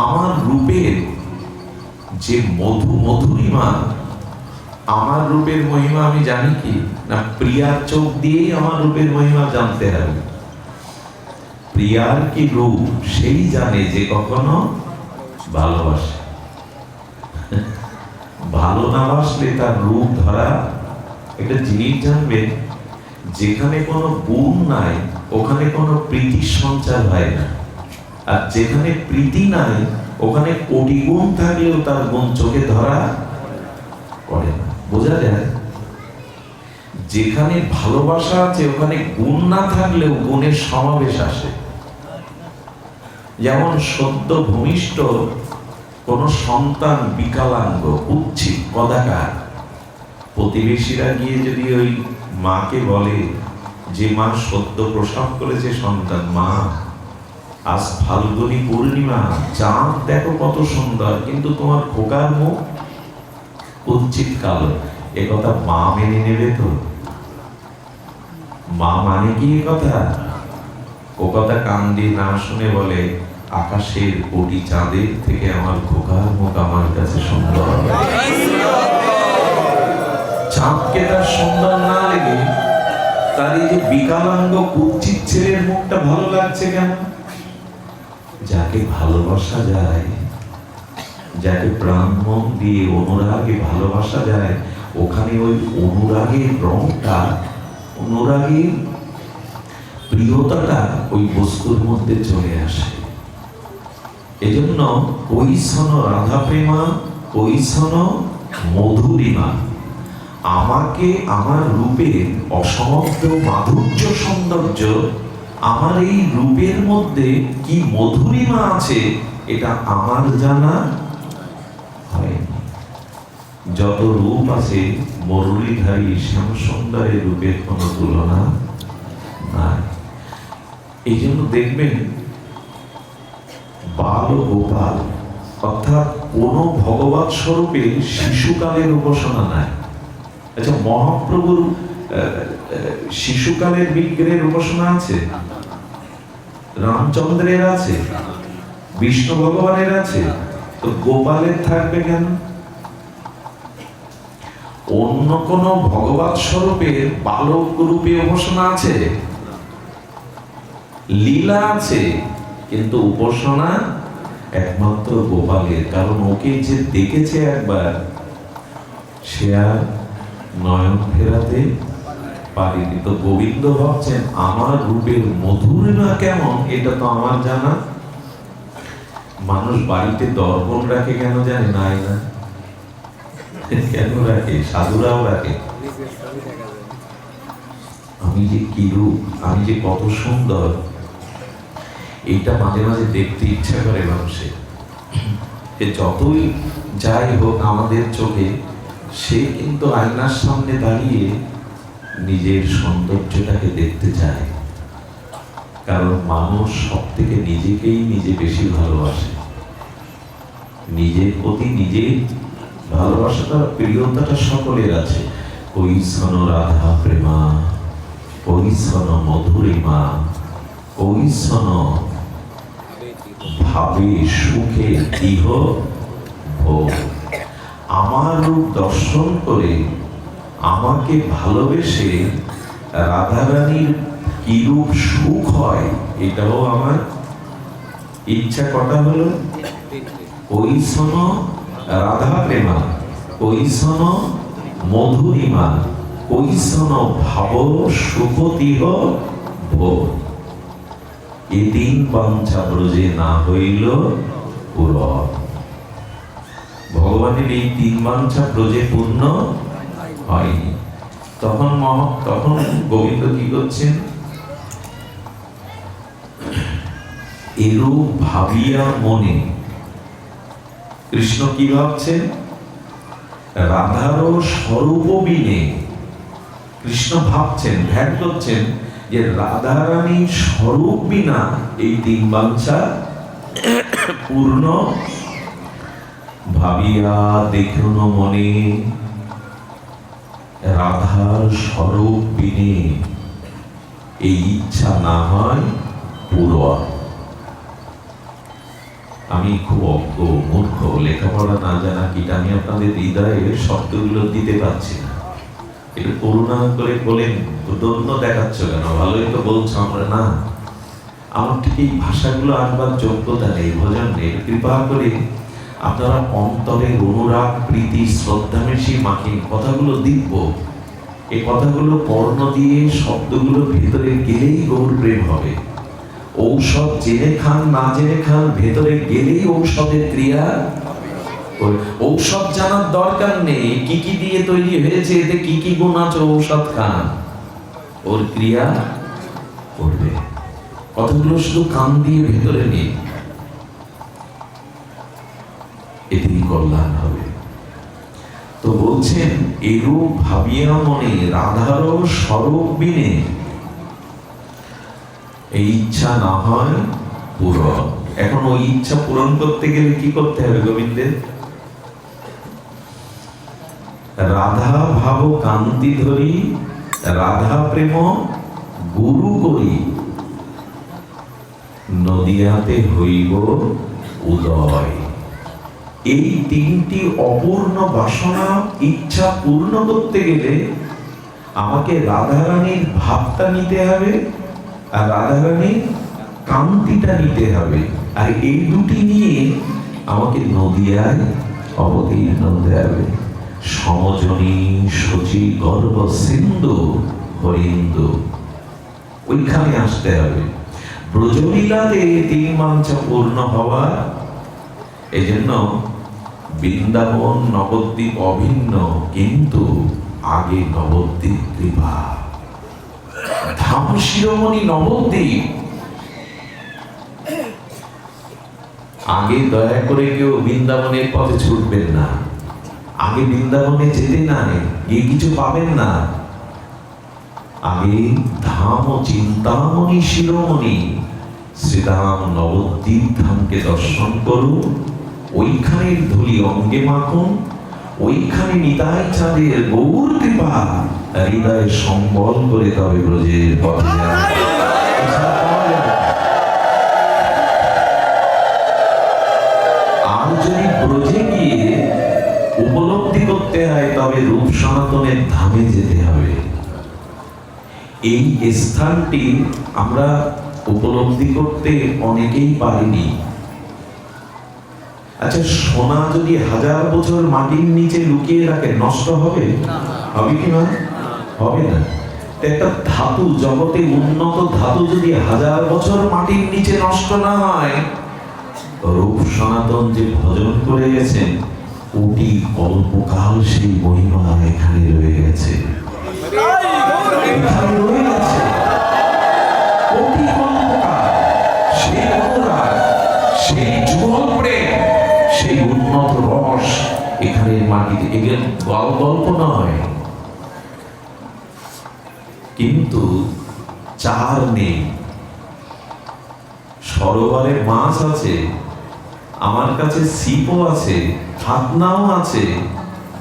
আমার রূপের যে মধুরিমা, আমার রূপের মহিমা আমি জানি কি না? প্রিয়ার চোখ দিয়েই আমার রূপের মহিমা জানতে হবে। প্রিয়ার কি রূপ সেই জানে যে কখনো ভালোবাসে। ভালো না বাসলে তার রূপ ধরা। একটা জিনিস জানবেন, যেখানে কোনো গুণ নাই ওখানে কোনো প্রীতির সঞ্চার হয় না, আর যেখানে প্রীতি নাই ওখানে কোটি গুণ থাকলেও তার গুণ চোখে ধরা পড়ে না। বোঝা যায়? যেখানে ভালোবাসা আছে ওখানে গুণ না থাকলেও গুণের সমাবেশ আসে। যেমন সদ্য ভূমিষ্ঠ কোন সন্তান বিকলাঙ্গ, কুচ্ছিত, কদাকার, প্রতিবেশীরা গিয়ে যদি ওই মাকে বলে যে মা সদ্য প্রসব করেছে সন্তান, মা আজ ফাল্গুনী পূর্ণিমা, চাঁদ দেখো কত সুন্দর, কিন্তু তোমার খোকার মুখ কুচ্ছিত কালো, এ কথা মা মেনে নেবে তো? মা মানে কি এ কথা? ও কথা কান দিয়ে না শুনে বলে আকাশের কোটি চাঁদের থেকে আমার খোকার মুখ আমার কাছে সুন্দর। চাঁদকে তার সুন্দর না লেগে তার এই যে বিকলাঙ্গ কুচ্ছিত ছেলের মুখটা ভালো লাগছে কেন? যাকে ভালোবাসা যায়, যাকে প্রাণ মন দিয়ে অনুরাগে ভালোবাসা যায়, ওখানে ওই অনুরাগের রংটা, অনুরাগের প্রিয়তাটা ওই বস্তুর মধ্যে চলে আসে। এজন্য কৈশন রাধা প্রেমা, কৈশন মধুরিমা। আমাকে আমার রূপের অসমাপ্ত মাধুর্য সৌন্দর্য, আমার এই রূপের মধ্যে কি মধুরিমা আছে এটা আমার জানা হয়নি। যত রূপ আছে মুরলীধারী শ্যাম সুন্দরের রূপের কোনো তুলনা নাই। এই জন্য দেখবেন বাল গোপাল অর্থাৎ কোন ভগবৎ স্বরূপে শিশুকালের উপাসনা নাই। আচ্ছা, মহাপ্রভুর শিশুকালের বিগ্রহের উপাসনা আছে, রামচন্দ্রের আছে, বিষ্ণু ভগবানের আছে, তো গোপালের থাকবে কেন? অন্য কোন ভগবৎ স্বরূপের বালক রূপে উপাসনা আছে, লীলা আছে, কিন্তু উপাসনা একমাত্র গোপালের। কারণ ওকে যে দেখেছে একবার, সে আর নয়ন ফেরাতে পারিনি। তো গোবিন্দ ভাবছেন আমার রূপের মধুরিমা কেমন, এটা তো আমার জানা। মানুষ বাড়িতে দর্পণ রাখে কেন জানে না? না কেন রাখে? সাধুরাও রাখে। আমি যে কি রূপ, আমি যে কত সুন্দর, এইটা মাঝে মাঝে দেখতে ইচ্ছা করে মানুষের। যতই যাই হোক আমাদের চোখে, সে কিন্তু আয়নার সামনে দাঁড়িয়ে নিজের সৌন্দর্যটাকে দেখতে চায়। কারণ মানুষ সব থেকে নিজেকেই নিজে বেশি ভালোবাসে। নিজের প্রতি নিজের ভালোবাসাটা, প্রিয়তাটা সকলের আছে। কৈশন রাধা প্রেমা, কৈশন মধুরিমা, কৈশন ভাবে সুখে ইহ ভোগ। আমার রূপ দর্শন করে আমাকে ভালোবেসে রাধারানীর কি রূপ সুখ হয়, এটাও আমার ইচ্ছা। কটা হলো? কৈশন রাধা প্রেমা, কৈশন মধুরিমা, কৈশন ভাব সুখতিহ ভোগ। এই তিন বাঞ্ছা ব্রজে না হইল পূরণ। ভগবানের এই তিন বাঞ্ছা ব্রজে পূর্ণ হয়নি। তখন গোবিন্দ কি করছেন? এরূপ ভাবিয়া মনে, কৃষ্ণ কি ভাবছেন? রাধার স্বরূপ বিনে কৃষ্ণ ভাবছেন, ধ্যান করছেন যে রাধারানীর স্বরূপ বিনা এই তিন বাঞ্ছা পূর্ণ। ভাবিয়া দেখুন মনে, রাধার স্বরূপ বিনে এই ইচ্ছা না হয় পূরণ। আমি খুব অজ্ঞ, মূর্খ, লেখাপড়া না জানা কিটা আমি আপনাদের হৃদয়ে শব্দগুলো দিতে পারছি না। একটু করুণা করে বলেন, দৈন্য দেখাচ্ছ কেন? ভালোই তো বলছো। আমরা না, আমার ঠিক এই ভাষাগুলো আসবার যোগ্যতা নেই, ভজন নেই। কৃপা করে আপনারা অন্তরের অনুরাগ, প্রীতি, শ্রদ্ধা মেশি মাখিন কথাগুলো দিব্য। এই কথাগুলো কর্ণ দিয়ে শব্দগুলো ভেতরে গেলেই গৌর প্রেম হবে। ঔষধ জেনে খান না জেনে খান, ভেতরে গেলেই ঔষধের ক্রিয়া। ঔষধ জানার দরকার নেই, কি কি দিয়ে তৈরি হয়েছে, এতে কি কি গুণ আছে, ঔষধ খান, ওর ক্রিয়া করবে। কথাগুলো শুধু কান দিয়ে ভেতরে নিন, এতেই কল্যাণ হবে। তো বলছেন এরূপ ভাবিয়া মনে, রাধার স্বরূপ বিনে এই ইচ্ছা না হয় পূরণ। এখন ওই ইচ্ছা পূরণ করতে গেলে কি করতে হবে গোবিন্দের? রাধা ভাব কান্তি ধরি, রাধা প্রেম গুরু করি, নদিয়াতে হইব উদয়। এই তিনটি অপূর্ণ বাসনা, ইচ্ছা পূর্ণ করতে গেলে আমাকে রাধারানীর ভাবটা নিতে হবে, আর রাধারানীর কান্তিটা নিতে হবে। আর এই দুটি নিয়ে আমাকে নদিয়ায় অবতীর্ণ হতে হবে। সমজনী সচি গর্ব সিন্ধু হরিন্দু, ওইখানে আসতে হবে। ব্রজলীলাতে তিন বাঞ্ছা পূর্ণ হওয়া। এই জন্য বৃন্দাবন নবদ্বীপ অভিন্ন, কিন্তু আগে নবদ্বীপ কৃপা। ধাম শিরোমণি নবদ্বীপ। আগে দয়া করে কেউ বৃন্দাবনের পথে ছুটবেন না। আগে বৃন্দাবনে যেতে নাই, গিয়ে কিছু পাবেন না। আগে ধাম চিন্তামণি শিরোমণি শ্রীরাম নবদ্বীপ ধামকে দর্শন করুন, ওইখানের ধুলি অঙ্গে মাখুন, ওইখানে নিতাই চাঁদের গৌর কৃপা হৃদয়ে সম্বল করে তবে ব্রজের পথে যান। আর যদি ব্রজে গিয়ে উপলব্ধি করতে হয়, তবে রূপ সনাতনের ধামে যেতে হবে। এই স্থানটি আমরা উপলব্ধি করতে অনেকেই পারিনি। আচ্ছা, সোনা যদি 1000 বছর মাটির নিচে লুকিয়ে রাখে নষ্ট হবে? হবে কি না? হবে না। একটা ধাতু, জগতে উন্নত ধাতু যদি 1000 বছর মাটির নিচে নষ্ট না হয়, রূপ সনাতন যে ভজন করে গেছেন কোটি কল্পকাল সেই মহিমা এখানে রয়ে গেছে। এখানে রয়ে গেছে কোটি কল্পকাল সেই অনুরাগ, সেই যুগল প্রেম, সেই উন্নত রস এখানে মাটিতে। এগুলো গল্প নয়। কিন্তু চার নেই। সরোবরে মাছ আছে, আমার কাছে ছিপও আছে, ফাতনাও আছে,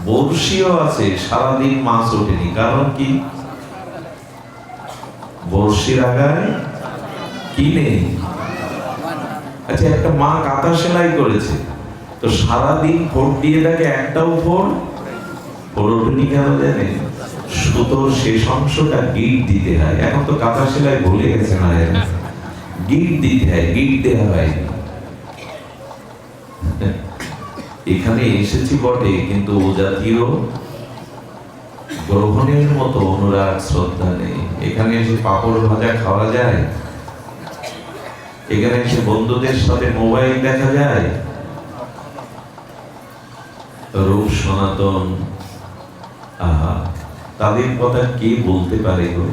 বড়শিও আছে, সারাদিন মাছ ওঠেনি। কারণ কি? বড়শির আগায় কি নেই? আচ্ছা, একটা মা কাঁথা সেলাই করেছে, তো সারাদিন ফোড় দিয়ে দেখে একটাও ফোড় ওঠেনি। কেন জানেন? সুতোর শেষ অংশটা গিট দিতে হয়। এখন তো কাঁথা সেলাই ভুলে গেছে না, গিট দিতে হয়, গিট দেওয়া হয়। এখানে এসেছি বটে, কিন্তু ও জাতিরও গ্রহণের মতো অনুরাগ শ্রদ্ধা নেই। এখানে এসে পাপড় ভাজা খাওয়া যায়, এখানে এসে বন্ধুদের সাথে মোবাইল দেখা যায়। রূপ সনাতন, আহা, তাদের কথা কে বলতে পারে গো?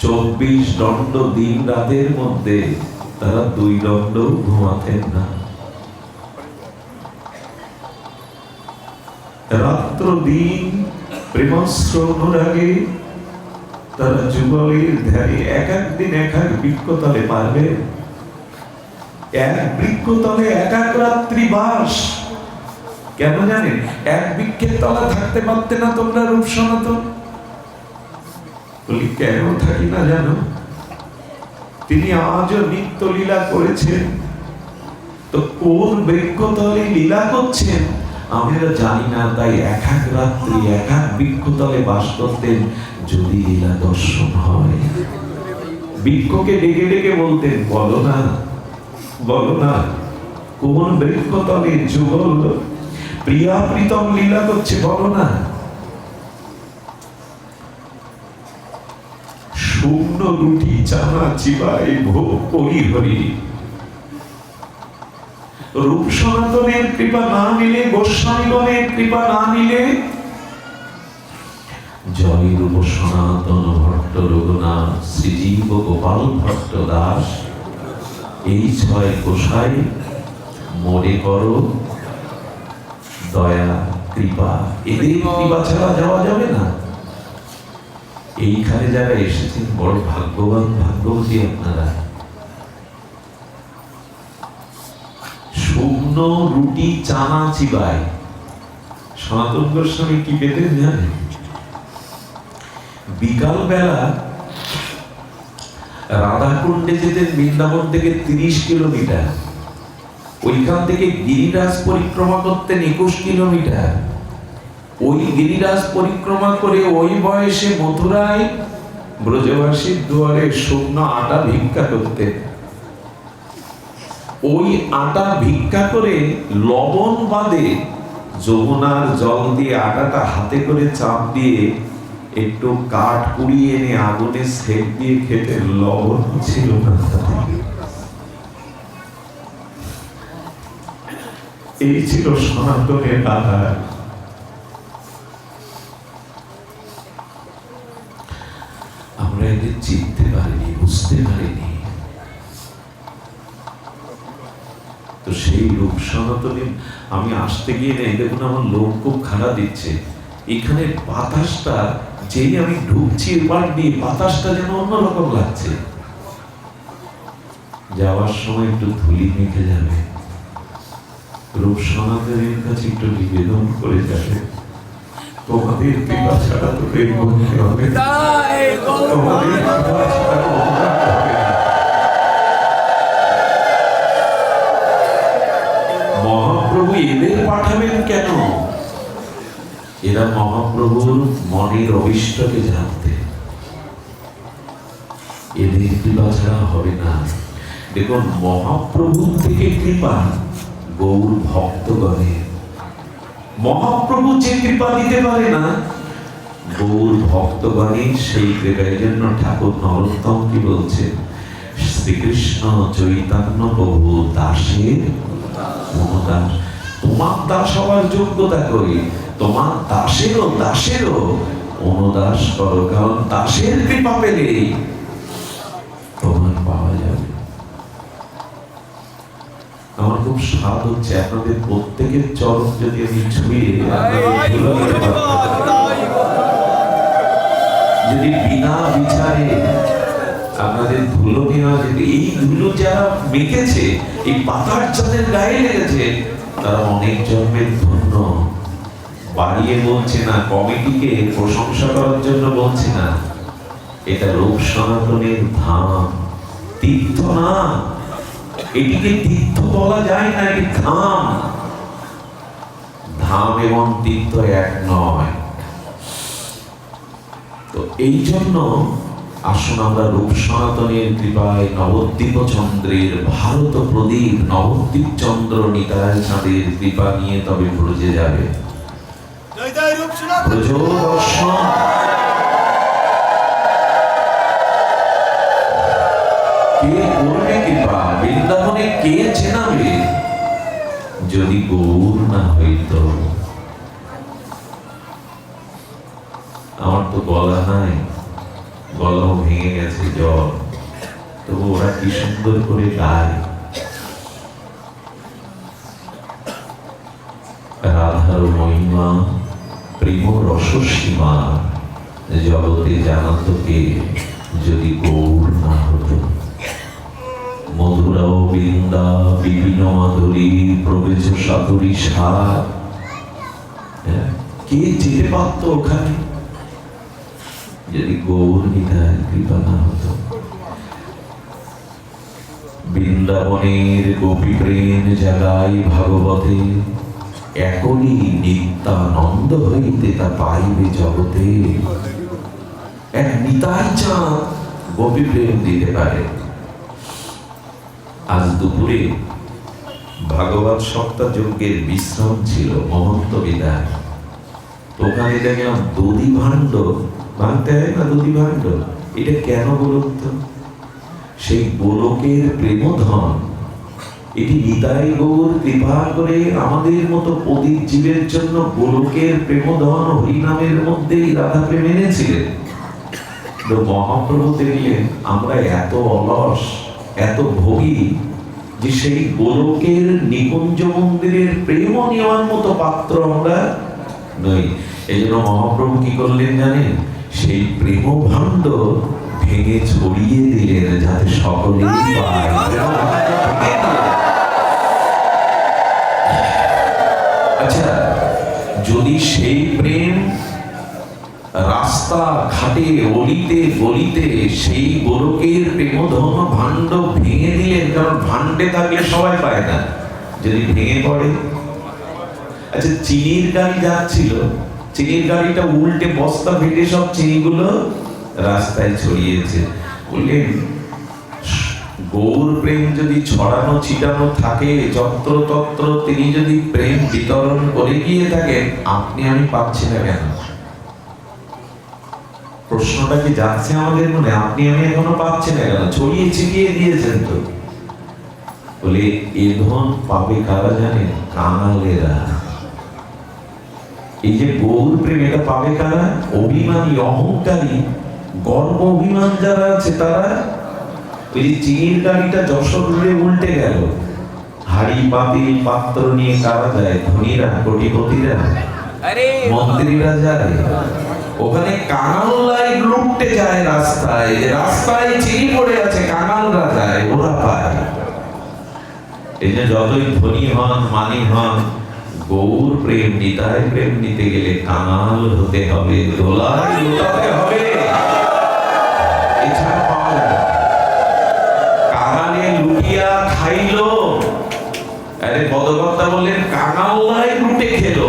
24 দণ্ড দিন রাতের মধ্যে তারা 2 দণ্ড ঘুমাতেন না। রাত্র দিন প্রেমস্র অনুরাগে তারা যুগলের ধ্যানে এক এক দিন এক এক বৃক্ষতলে পারবে। এক বৃক্ষতলে এক এক রাত্রি বাস। কেন জানেন? এক বৃক্ষের তলা থাকতে পারতে না তোমরা রূপ সনাতন? বলি কেন থাকি না জানো? তিনি আজও নিত্য লীলা করেছেন, তো কোন বৃক্ষতলে লীলা করছেন আমরা জানি না। তাই এক এক রাত্রি এক এক বৃক্ষতলে বাস করতেন। যদি লীলা দর্শন হয়, বৃক্ষকে ডেকে ডেকে বলতেন, বলো না, বলো না, কোন বৃক্ষতলে যুগল প্রিয়া প্রীতম লীলা করছে, বলো না। শূন্য রুটি চানা চিবাই ভোগ করি হরি। রূপ সনাতনের কৃপা না নিলে, গোস্বামীগণের কৃপা না নিলে, জয় রূপ সনাতন ভট্ট রঘুনাথ শ্রীজীব গোপাল ভট্ট দাস, এই 6 গোসাই মোরে করো দয়া কৃপা। এদের কৃপা ছাড়া যাওয়া যাবে না। এইখানে যারা এসেছেন বড় ভাগ্যবান, ভাগ্যবতী আপনারা। শুকনো রুটি চানা চিবায় সনাতন গোস্বামী কি পেতেন জানেন? বিকাল বেলা রাধাকুণ্ডে যেতেন বৃন্দাবন থেকে 30 কিলোমিটার। ওইখান থেকে গিরিরাজ পরিক্রমা করতেন 21 কিলোমিটার। ওই গিরিরাজ পরিক্রমা করে ওই বয়সে মথুরায় ব্রজবাসীর দুয়ারে শুকনো আটা ভিক্ষা করতেন। ওই আটা ভিক্ষা করে লবণ বাদে যমুনার জল দিয়ে আটাটা হাতে করে চাপ দিয়ে একটু কাঠ পুড়িয়ে এনে আগুনে সেক দিয়ে খেতে। লবণ ছিল না। এই ছিল সনাতনের আহার। আমরা এদের চিনতে পারিনি, বুঝতে পারিনি। তো সেই রূপ সনাতনী আমি আসতে গিয়ে নেই, দেখুন আমার লোক খুব খারাপ দিচ্ছে। এখানে বাতাসটা যেই আমি ঢুকছি এবার দিয়ে বাতাসটা যেন অন্যরকম লাগছে। যাওয়ার সময় একটু ধুলি মেখে যাবে। রূপ সনাতনের কাছে একটু নিবেদন করে যাবে, তোমাদের কৃপা ছাড়া তো বের করতে হবে, তোমাদের কৃপা ছাড়া মহাপ্রভু এদের পাঠাবেন কেন? এরা মহাপ্রভুর মনের অভিষ্টকে জানতে, এদের কৃপা ছাড়া হবে না। দেখুন, মহাপ্রভু থেকে কৃপা গৌর ভক্তগণের। মহাপ্রভু যে কৃপা দিতে পারে না, গৌর ভক্তগণের সেই কৃপার জন্য ঠাকুর নরোত্তম কি বলছেন? শ্রীকৃষ্ণ চৈতন্য প্রভু দাসের অনুদাস। তোমার দাস হওয়ার যোগ্যতা করি, তোমার দাসেরও অনুদাস করো, কারণ দাসের কৃপা পেলেই তোমার পাওয়া যাবে। আমার খুব স্বাদ হচ্ছে আপনাদের প্রত্যেকের চরণ যদি আমি ছুঁয়ে যদি বিনা বিচারে আপনাদের ধুলো নেওয়া, যদি এই ধুলো যারা মেখেছে এই পাতার চাঁদের গায়ে লেগেছে, তারা অনেক জন্মের ধন্য। বাড়িয়ে বলছে না, কমিটিকে প্রশংসা করার জন্য বলছে না, এটা রূপ সনাতনের ধাম, তীর্থ না। এটিকে তীর্থ বলা যায় না, এটি ধাম। ধাম এবং তীর্থ এক নয়। তো এই জন্য আসুন আমরা রূপ সনাতনের কৃপায় নবদ্বীপ চন্দ্রের ভারত প্রদীপ নবদ্বীপ চন্দ্র নিতাই চাঁদের কৃপা নিয়ে তবে ব্রজে যাবে। ব্রজ দর্শন কে করবে কৃপা? বৃন্দাবনে কে চেনাবে যদি গৌর না হইত? আমার তো গলা নাই, গলাও ভেঙে গেছে জল, তবু ওরা কি সুন্দর করে গায়। রাধার মহিমা প্রেম রস সীমা জগতে জানাতো কে যদি গৌর না হতো। মধুরা ও বৃন্দা বিভিন্ন মাধুরী প্রবেশ সাধুরী সার, কে যেতে পারতো ওখানে যদি গৌর নিতাই কৃপা না হতো। বৃন্দাবনের গোপী প্রেম জাগাই ভাগবতে, একই নিত্যানন্দ হইতে তা পাইবে জগতে। এক নিতাই চাঁদ গোপী প্রেম দিতে পারে। আজ দুপুরে ভাগবত সপ্তাহ যজ্ঞের বিশ্রাম ছিল, মহন্ত বিদায়। ওখানে দেখলাম দধি ভাণ্ড ভাঙতে হয় না, দধি ভাণ্ড। এটা কেন বলুন তো? সেই গোলকের প্রেমধন, এটি নিতাই গৌর কৃপা করে আমাদের মতো পতিত জীবের জন্য গোলকের প্রেমধন হরিনামের মধ্যেই রাধা প্রেম এনেছিলেন। মহাপ্রভু দেখলেন আমরা এত অলস, এত ভোগী, যে সেই গোলকের নিকুঞ্জ মন্দিরের প্রেম নেওয়ার মতো পাত্র আমরা নই। এই জন্য মহাপ্রভু কি করলেন জানেন? সেই প্রেম ভাণ্ড ভেঙে ছড়িয়ে দিলেন যাতে সকলেই পায়। আচ্ছা, যদি সেই প্রেম রাস্তা ঘাটে অলিতে গলিতে সেই গোলকের প্রেমধন ভাণ্ড ভেঙে দিলেন, কারণ ভাণ্ডে থাকলে সবাই পায় না, যদি ভেঙে পড়ে। আচ্ছা, চিনির গাড়ি যাচ্ছিল, চিনির গাড়িটা উল্টে বস্তা ফেটে সব চিনিগুলো রাস্তায় ছড়িয়েছে। বললেন গৌর প্রেম যদি ছড়ানো ছিটানো থাকে যত্র তত্র, তিনি যদি প্রেম বিতরণ করে গিয়ে থাকেন, আপনি আমি পাচ্ছি না কেন? প্রশ্নটা কি যাচ্ছে আমাদের মনে? আপনি আমি এখনো পাচ্ছি না কেন? ছড়িয়ে ছিটিয়ে দিয়েছেন তো। বলে এ ধন পাবে কারা জানেন? কাঙালেরা। এই যে গৌর প্রেম, এটা পাবে কারা? অভিমানী, অহংকারী, গর্ব অভিমান যারা আছে তারা। ওই যে চিনির গাড়িটা যশোর রোডে উল্টে গেল, হাড়ি পাতিল পাত্র নিয়ে কারা যায়? ধনীরা, কোটিপতিরা, মন্ত্রীরা যায়। ওখানে কাঙালরাই লুটতে যায় রাস্তায়, রাস্তায় চিনি পড়ে আছে, কাঙালরা যায়, ওরা পায়। এই যে যতই ধনী হন, মানি হন, গৌর প্রেম নিতাই প্রেম নিতে গেলে কাঙাল হতে হবে, দোলায় লোটাতে হবে, এছাড়া পাওয়া যাবে। কাঙালে লুটিয়া খাইলো, আরে পদকর্তা বললেন কাঙালরাই লুটে খেলো,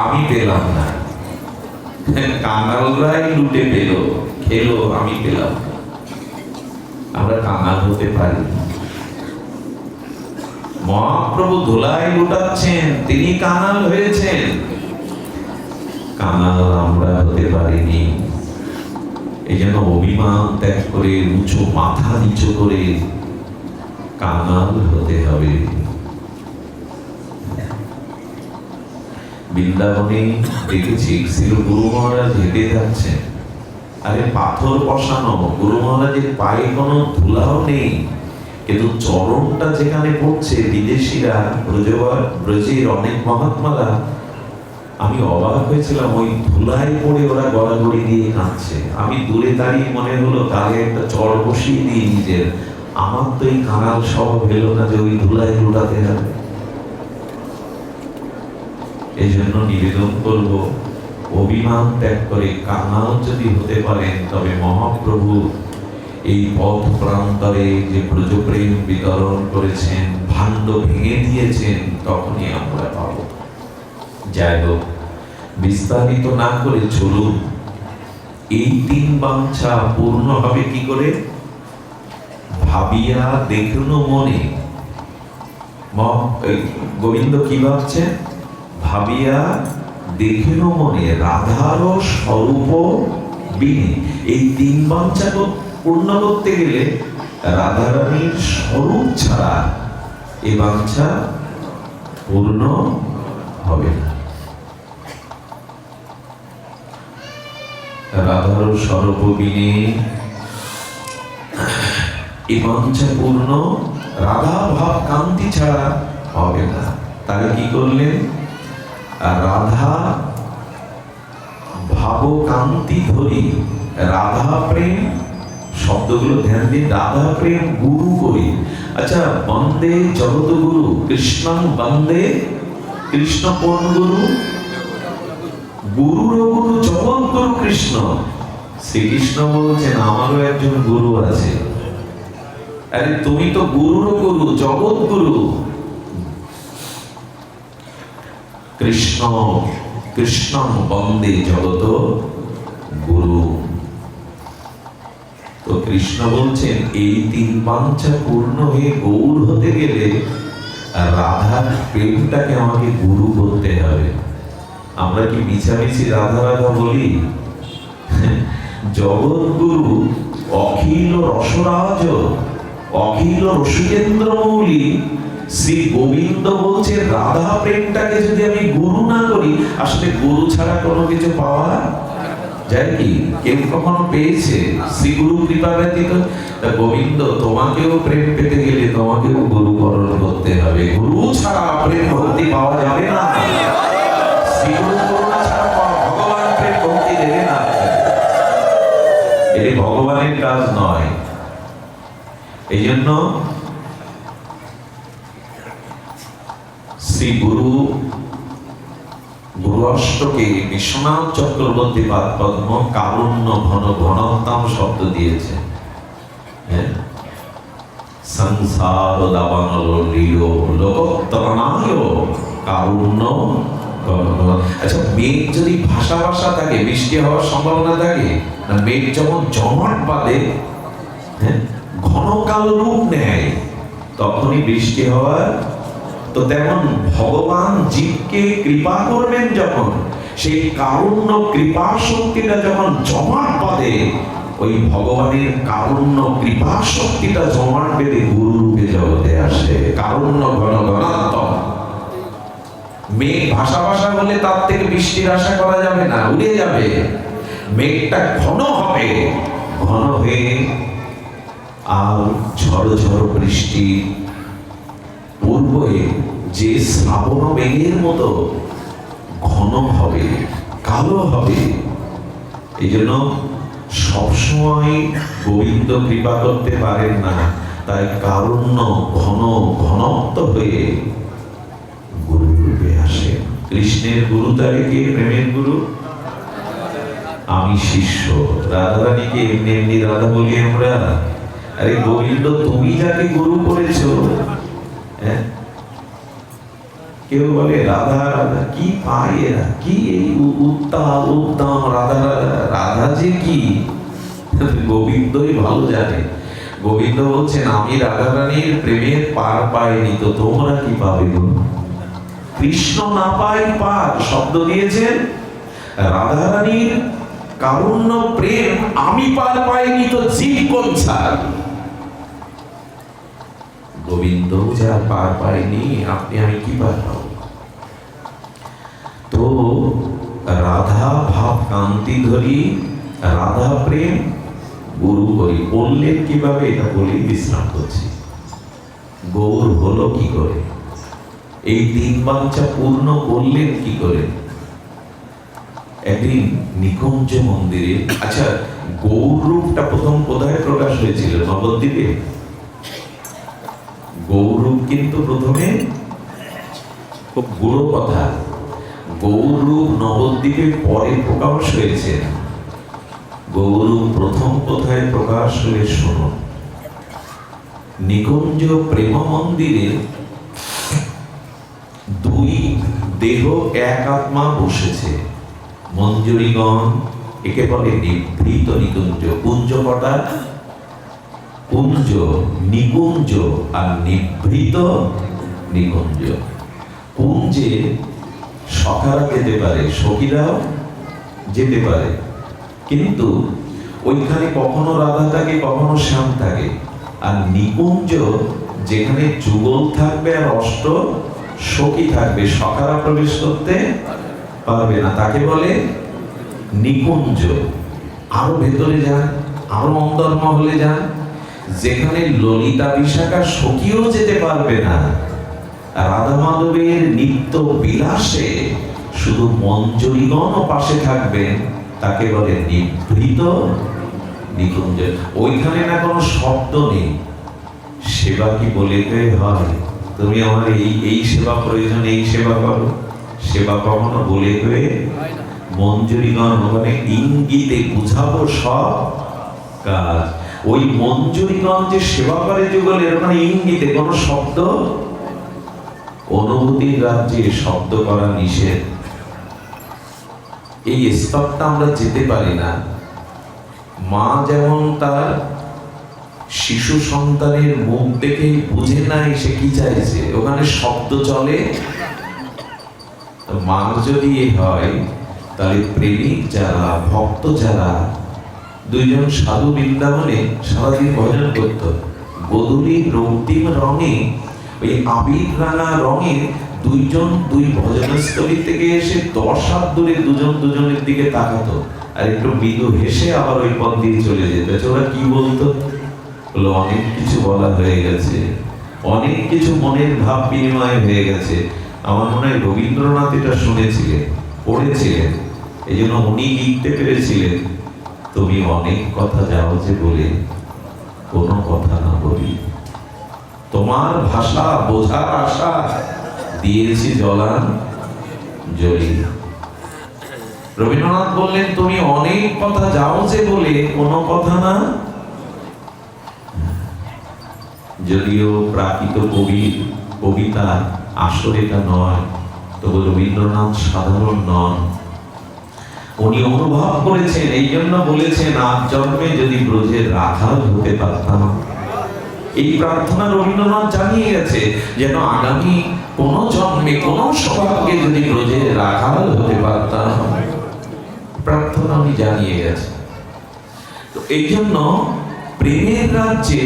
আমি পেলাম না। কাঙালরাই লুটে পেল, খেলো, আমি পেলাম। আমরা কাঙাল হতে পারি? মহাপ্রভু ধুলাই লুটাচ্ছেন, তিনি কাঙাল হয়েছেন। কাঙাল আমরা হতে পারিনি। এই জন্য অভিমান ত্যাগ করে উঁচু মাথা নিচু করে কাঙাল হতে হবে। বৃন্দাবনে দেখেছি শ্রী গুরু মহারাজ হেঁটে যাচ্ছেন, আরে পাথর বসানো, গুরু মহারাজের পায়ে কোনো ধুলাও নেই, কিন্তু চরণটা যেখানে পড়ছে বিদেশিরা, ব্রজের অনেক মহাত্মারা, আমি অবাক হয়েছিলাম। ওই ধুলায় পড়ে ওরা গড়াগড়ি দিয়ে কাঁদছে। আমি দূরে দাঁড়িয়ে মনে হলো তাহলে একটা চড় বসিয়ে দিয়ে নিজের, আমার তো এই কাঙাল স্বভাব এলো না যে ওই ধুলায় লুটাতে হবে। এই জন্য নিবেদন করব, অভিমান ত্যাগ করে কাঙাল যদি হতে পারেন তবে মহাপ্রভু এই পথ প্রান্তরে যে ব্রজপ্রেম বিতরণ করেছেন, ভাণ্ড ভেঙে দিয়েছেন, তখনই আমরা পাব। যাই হোক, বিস্তারিত না করে চলুন। এই 3 বাঞ্ছা পূর্ণ হবে কি করে? ভাবিয়া দেখুন মনে। গোবিন্দ কি ভাবছেন? ভাবিয়া দেখুন মনে রাধার স্বরূপ বিনে। এই 3 বাঞ্ছা পূর্ণ করতে গেলে রাধারানীর স্বরূপ ছাড়া এই বাঞ্ছা পূর্ণ হবে না। রাধার স্বরূপ বিনে এই বাঞ্ছা পূর্ণ, রাধা ভাব কান্তি ছাড়া হবে না। তাহলে কি করলেন? রাধা ভাব কান্তি ধরি রাধা প্রেম, শব্দগুলো ধ্যান দিন, রাধা প্রেম গুরু করি। আচ্ছা, বন্দে জগত গুরু কৃষ্ণং বন্দে, কৃষ্ণ কোন গুরু? গুরুর গুরু জগৎ গুরু কৃষ্ণ। শ্রীকৃষ্ণ বলছেন আমারও একজন গুরু আছে। আরে তুমি তো গুরুর গুরু, জগৎ গুরু কৃষ্ণ। কৃষ্ণ বন্দে জগত গুরু। তো কৃষ্ণ বলছেন এই 3 বাঞ্ছা পূর্ণ হয়ে গৌর হতে গেলে রাধার প্রেমটাকে আমাকে গুরু করতে হবে। আমরা কি মিছামিছি রাধা রাধা বলি? জগৎ গুরু অখিল রসরাজ, অখিল রসিকেন্দ্র মৌলি শ্রী গোবিন্দ বলছে রাধা প্রেমটাকে যদি আমি গুরু না করি, আসলে গুরু ছাড়া কোনো কিছু পাওয়া যায় কি? কেউ কখনো পেয়েছে শ্রী গুরু কৃপা ব্যতীত? গোবিন্দ তোমাকেও প্রেম পেতে গেলে তোমাকেও গুরুকরণ করতে হবে। গুরু ছাড়া প্রেম ভক্তি পাওয়া যাবে না। শ্রী গুরু করুণা ছাড়া ভগবান প্রেম ভক্তি দেবে না। এটি ভগবানের কাজ নয়। এই জন্য শ্রী গুরু অষ্টকে বিশ্বনাথ চক্রবর্তী পাদ পদ্ম কারুণ্য ঘন ঘনত্তম শব্দ দিয়েছে। সংসার দাবান লীল লোকোত্তরণায় কারুণ্য ঘন ঘন। আচ্ছা, মেঘ যদি ভাষা ভাষা থাকে বৃষ্টি হওয়ার সম্ভাবনা থাকে না? মেঘ যখন জমাট বাঁধে, ঘন কালো রূপ নেয়, তখনই বৃষ্টি হওয়ার। তো তেমন ভগবান জীবকে কৃপা করবেন যখন, সেই কারুণ্য কৃপা শক্তিটা যখন জমাট বাঁধে, ওই ভগবানের কারুণ্য কৃপা শক্তিটা জমাট বেঁধে গুরু রূপে জগতে আসে। কারুণ্য ঘন ঘনাত্মক। মেঘ ভাষা ভাষা হলে তার থেকে বৃষ্টির আশা করা যাবে না, উড়ে যাবে। মেঘটা ঘন হবে, ঘন হয়ে আর ঝড় ঝড় বৃষ্টি পূর্বে যে শ্রাবণ মেঘের মতো ঘন হবে, কালো হবে। এই জন্য সবসময় গোবিন্দ কৃপা করতে পারেন না, তাই কারুণ্য ঘন ঘনত্ব হয়ে গুরু রূপে আসে। কৃষ্ণের গুরু তারে কে? প্রেমের গুরু। আমি শিষ্য। রাধারানীকে এমনি এমনি রাধা বলি আমরা? আরে গোবিন্দ তুমি যাকে গুরু করেছো, কেউ বলে রাধা রাধা, কি পায় এরা, কি এই উত্তাল উদ্দাম রাধা রাধা, রাধা যে কি গোবিন্দই ভালো জানে। গোবিন্দ বলছেন আমি রাধা রানীর প্রেমের পার পাইনি, তো তোমরা কি পাবে গো? কৃষ্ণ না পাই পার শব্দ দিয়েছেন, রাধা রানীর কারুণ্য প্রেম আমি পার পাইনি, তো জীব কোন ছাড়? গোবিন্দ যা পার পাইনি, আপনি আমি কি পার পাবো? তো রাধা ভাব কান্তি ধরি, রাধা প্রেম গুরু করি। বললেন কিভাবে, এটা বলেই বিশ্রাম করছি। গৌর হলো কি করে, এই তিন বাঞ্ছা পূর্ণ করলেন কি করে? একদিন নিকুঞ্জ মন্দিরে, আচ্ছা গৌর রূপটা প্রথম কোথায় প্রকাশ হয়েছিল? নবদ্বীপে। গৌর রূপ কিন্তু প্রথমে, খুব গুরু কথা, গৌর রূপ নবদ্বীপে পরে প্রকাশ হয়েছে। গৌর রূপ প্রথম কোথায় প্রকাশ হয়ে শোনো, নিকুঞ্জ প্রেম মন্দিরে দুই দেহ এক আত্মা বসেছে। মঞ্জুরিগণ, একে বলে নিভৃত নিকুঞ্জ। কুঞ্জ কটা? কুঞ্জ, নিকুঞ্জ আর নিভৃত নিকুঞ্জ। কুঞ্জে সখারা যেতে পারে, সখীরাও যেতে পারে, কিন্তু ওইখানে কখনো রাধা থাকে, কখনো শ্যাম থাকে। আর নিকুঞ্জ যেখানে যুগল থাকবে আর অষ্ট সখী থাকবে, সখারা প্রবেশ করতে পারবে না, তাকে বলে নিকুঞ্জ। আরো ভেতরে যান, আরো অন্তর্মহলে যান, যেখানে ললিতা বিশাখা সখীও যেতে পারবে না, রাধা মাধবের নিত্য বিলাসে শুধু মঞ্জুরিগণ পাশে থাকবেন, তাকে বলে নিভৃত নিকুঞ্জ। ওইখানে না কোনো শব্দ নেই। সেবা কি বলে হয়, তুমি আমার এই সেবা প্রয়োজন, এই সেবা করো? সেবা কখনো বলে হয়ে মঞ্জুরিগণ ওখানে ইঙ্গিতে বুঝাবো সব কাজ। ওই মঞ্জুরিগণ যে সেবা করে যুগলের, ওখানে ইঙ্গিতে কোনো শব্দ, অনুভূতির রাজ্যে শব্দ করা নিষেধ। এই স্তরটা আমরা যেতে পারি না। মা যেমন তার শিশু সন্তানের মুখ দেখে বুঝে নাই সে কি চাইছে, ওখানে শব্দ চলে। মার যদি হয়, তাহলে প্রেমিক যারা, ভক্ত যারা, দুইজন সাধু বৃন্দাবনে সারাদিন ভজন করত, গোধূলি রক্তিম রঙে, ওই আবির রাঙা রঙে দুইজন দুই ভজনস্থলী থেকে এসে 10 হাত দূরে দুজন দুজনের দিকে তাকাতো, আর একটু মৃদু হেসে আবার ওই পথ দিয়ে চলে যেত। ওরা কি বলতো? বলো অনেক কিছু বলা হয়ে গেছে, অনেক কিছু মনের ভাব বিনিময় হয়ে গেছে। আমার মনে হয় রবীন্দ্রনাথ এটা শুনেছিলেন, পড়েছিলেন, এই জন্য উনি লিখতে পেরেছিলেন, তুমি অনেক কথা যাও যে বলে কোনো কথা না বলি, তোমার ভাষা বোঝার আশা দিয়েছি জলান জলি। রবীন্দ্রনাথ বললেন তুমি অনেক কথা যাও যে বলে কোনো কথা না। যদিও প্রাকৃত কবিতা আসলে এটা নয়, তবু রবীন্দ্রনাথ সাধারণ নন। উনি অনুভব করেছেন, এই জন্য বলেছেন আজ জন্মে যদি ব্রজের রাখাল হতে পারতাম। এই প্রার্থনা রবীন্দ্রনাথ জানিয়ে গেছে, যেন আগামী কোন জন্মে কোন সৌভাগ্যে যদি ব্রজের রাখাল হতে পারতাম, প্রার্থনা উনি জানিয়ে গেছে। তো এই জন্য প্রেমের রাজ্যে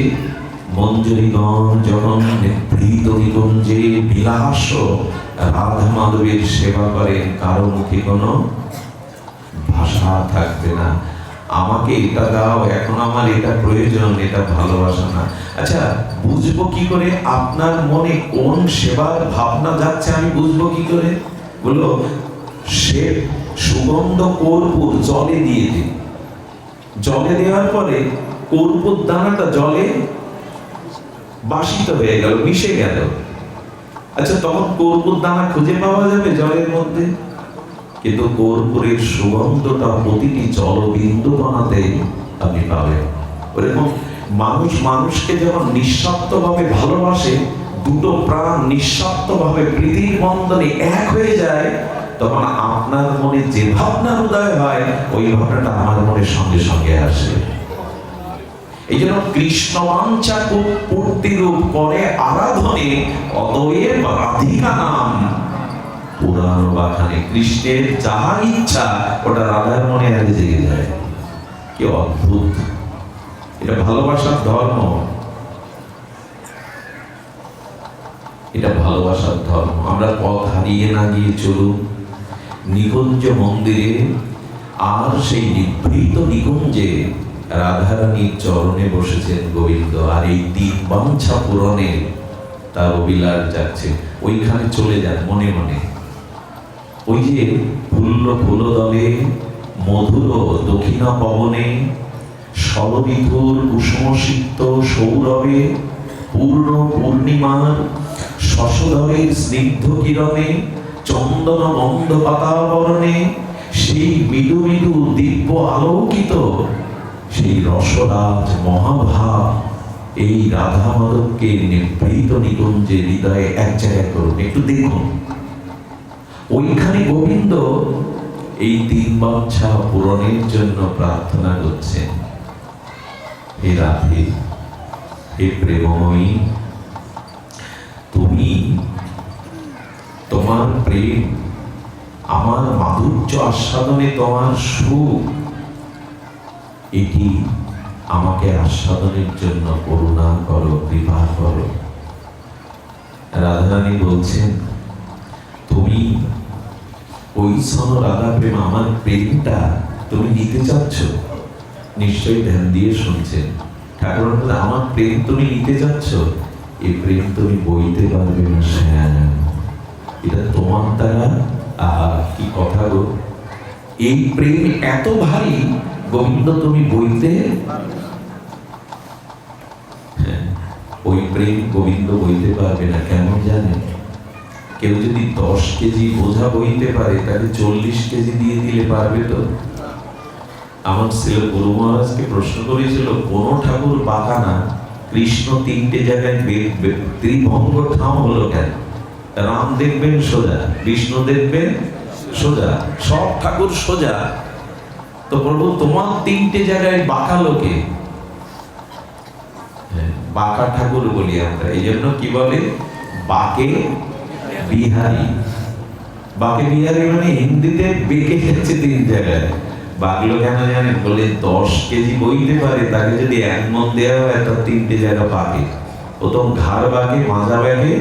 মঞ্জুরিগণ যখন নিভৃত নিকুঞ্জে বিলাস রাধা মাধবের সেবা করেন, কারো মুখে কোনো ভাষা থাকবে না, আমাকে এটা দাও, এখন আমার এটা প্রয়োজন, এটা ভালোবাসা না। আচ্ছা বুঝবো কি করে আপনার মনে কোন সেবার ভাবনা যাচ্ছে? আমি বুঝবো কি করে? বলো, সে সুগন্ধ কর্পূর জলে দিয়ে দিন, জলে দেওয়ার পরে কর্পূর দানাটা জলে বাষ্পিত হয়ে গেল, মিশে গেল। আচ্ছা তখন কর্পূর দানা খুঁজে পাওয়া যাবে জলের মধ্যে? কিন্তু কর্পূরের সুগন্ধটা প্রতিটি জলবিন্দু বানাতে আপনি পাবেন। ওরকম মানুষ মানুষকে যখন নিঃস্বার্থভাবে ভালোবাসে, দুটো প্রাণ নিঃস্বার্থভাবে প্রীতির বন্ধনে এক হয়ে যায়, তখন আপনার মনে যে ভাবনার উদয় হয় ওই ভাবনাটা আমার মনের সঙ্গে সঙ্গে আসে। এই জন্য কৃষ্ণ বাঞ্ছা পূর্তি রূপ করে আরাধনে, অতএব রাধিকা নাম পুরাণ বাখানে। কৃষ্ণের যাহা ইচ্ছা ওটা রাধার মনে আগে জেগে যায়। কি অদ্ভুত! এটা ভালোবাসার ধর্ম, এটা ভালোবাসার ধর্ম। আমরা পথ হারিয়ে না গিয়ে চলুন নিকুঞ্জ মন্দিরে, আর সেই নিভৃত নিকুঞ্জে রাধারানীর চরণে বসেছেন গোবিন্দ, আর এই তিন বাঞ্ছা পূরণে তার অভিলাষ যাচ্ছে। ওইখানে চলে যান মনে মনে। ওই যে ফুলদলে মধুর দক্ষিণা পবনে, শরবিধুর কুসুমসিক্ত সৌরভে, পূর্ণ পূর্ণিমার শশধরের স্নিগ্ধ কিরণে, চন্দন গন্ধ পাতাবরণে, সেই মৃদু মৃদু দিব্য আলোকিত সেই রসরাজ মহাভাব এই রাধা মাধবকে নিভৃত নিকুঞ্জে হৃদয়ে এক জায়গায় করুন। একটু দেখুন, ওইখানে গোবিন্দ এই তিন বাঞ্ছা পূরণের জন্য প্রার্থনা করছেন। হে রাধে, হে প্রেমময়ী, তুমি তোমার প্রেম, আমার মাধুর্য আস্বাদনে তোমার সুখ, এটি আমাকে আস্বাদনের জন্য করুণা করো, কৃপা করো। রাধারানী বলছেন, তুমি ওই সন রাধা প্রেম, আমার প্রেমটা তুমি নিতে চাচ্ছ? নিশ্চয়ই ধ্যান দিয়ে শুনছেন। ঠাকুর বলেন, আমার প্রেম তুমি নিতে চাচ্ছ, এই প্রেম তুমি বইতে পারবে না শ্যাম, এটা তোমার দ্বারা। কি কথা গো! এই প্রেম এত ভারী গোবিন্দ তুমি বইতে, ওই প্রেম গোবিন্দ বইতে পারবে না। কেমন জানেন? কেউ যদি 10 কেজি বোঝা বইতে পারে, তাকে 40 কেজি দিয়ে দিলে পারবে তো? আমার ছেলে গুরু মহারাজকে প্রশ্ন করেছিল, কোন ঠাকুর বাঁকা না, কৃষ্ণ 3টে জায়গায় ত্রিভঙ্গ ঠাম হলো কেন? রাম দেখবেন সোজা, কৃষ্ণ দেখবেন সোজা, সব ঠাকুর সোজা, তো প্রভু তোমার 3টে জায়গায় বাঁকা লোকে? বাঁকা ঠাকুর বলি আমরা, এই জন্য কি বলে বাঁকে বিহারী। বাঁকে বিহারী মানে হিন্দিতে বেঁকে গেছে 3 জায়গায়। বাগলো কেন জানেন? বলে 10 কেজি বইতে পারে, তাকে যদি 1 মন দেওয়া হয় তার 3টে জায়গা বাঁকে। প্রথম ঘাড় বাঁকে, মাজা বাঁকে,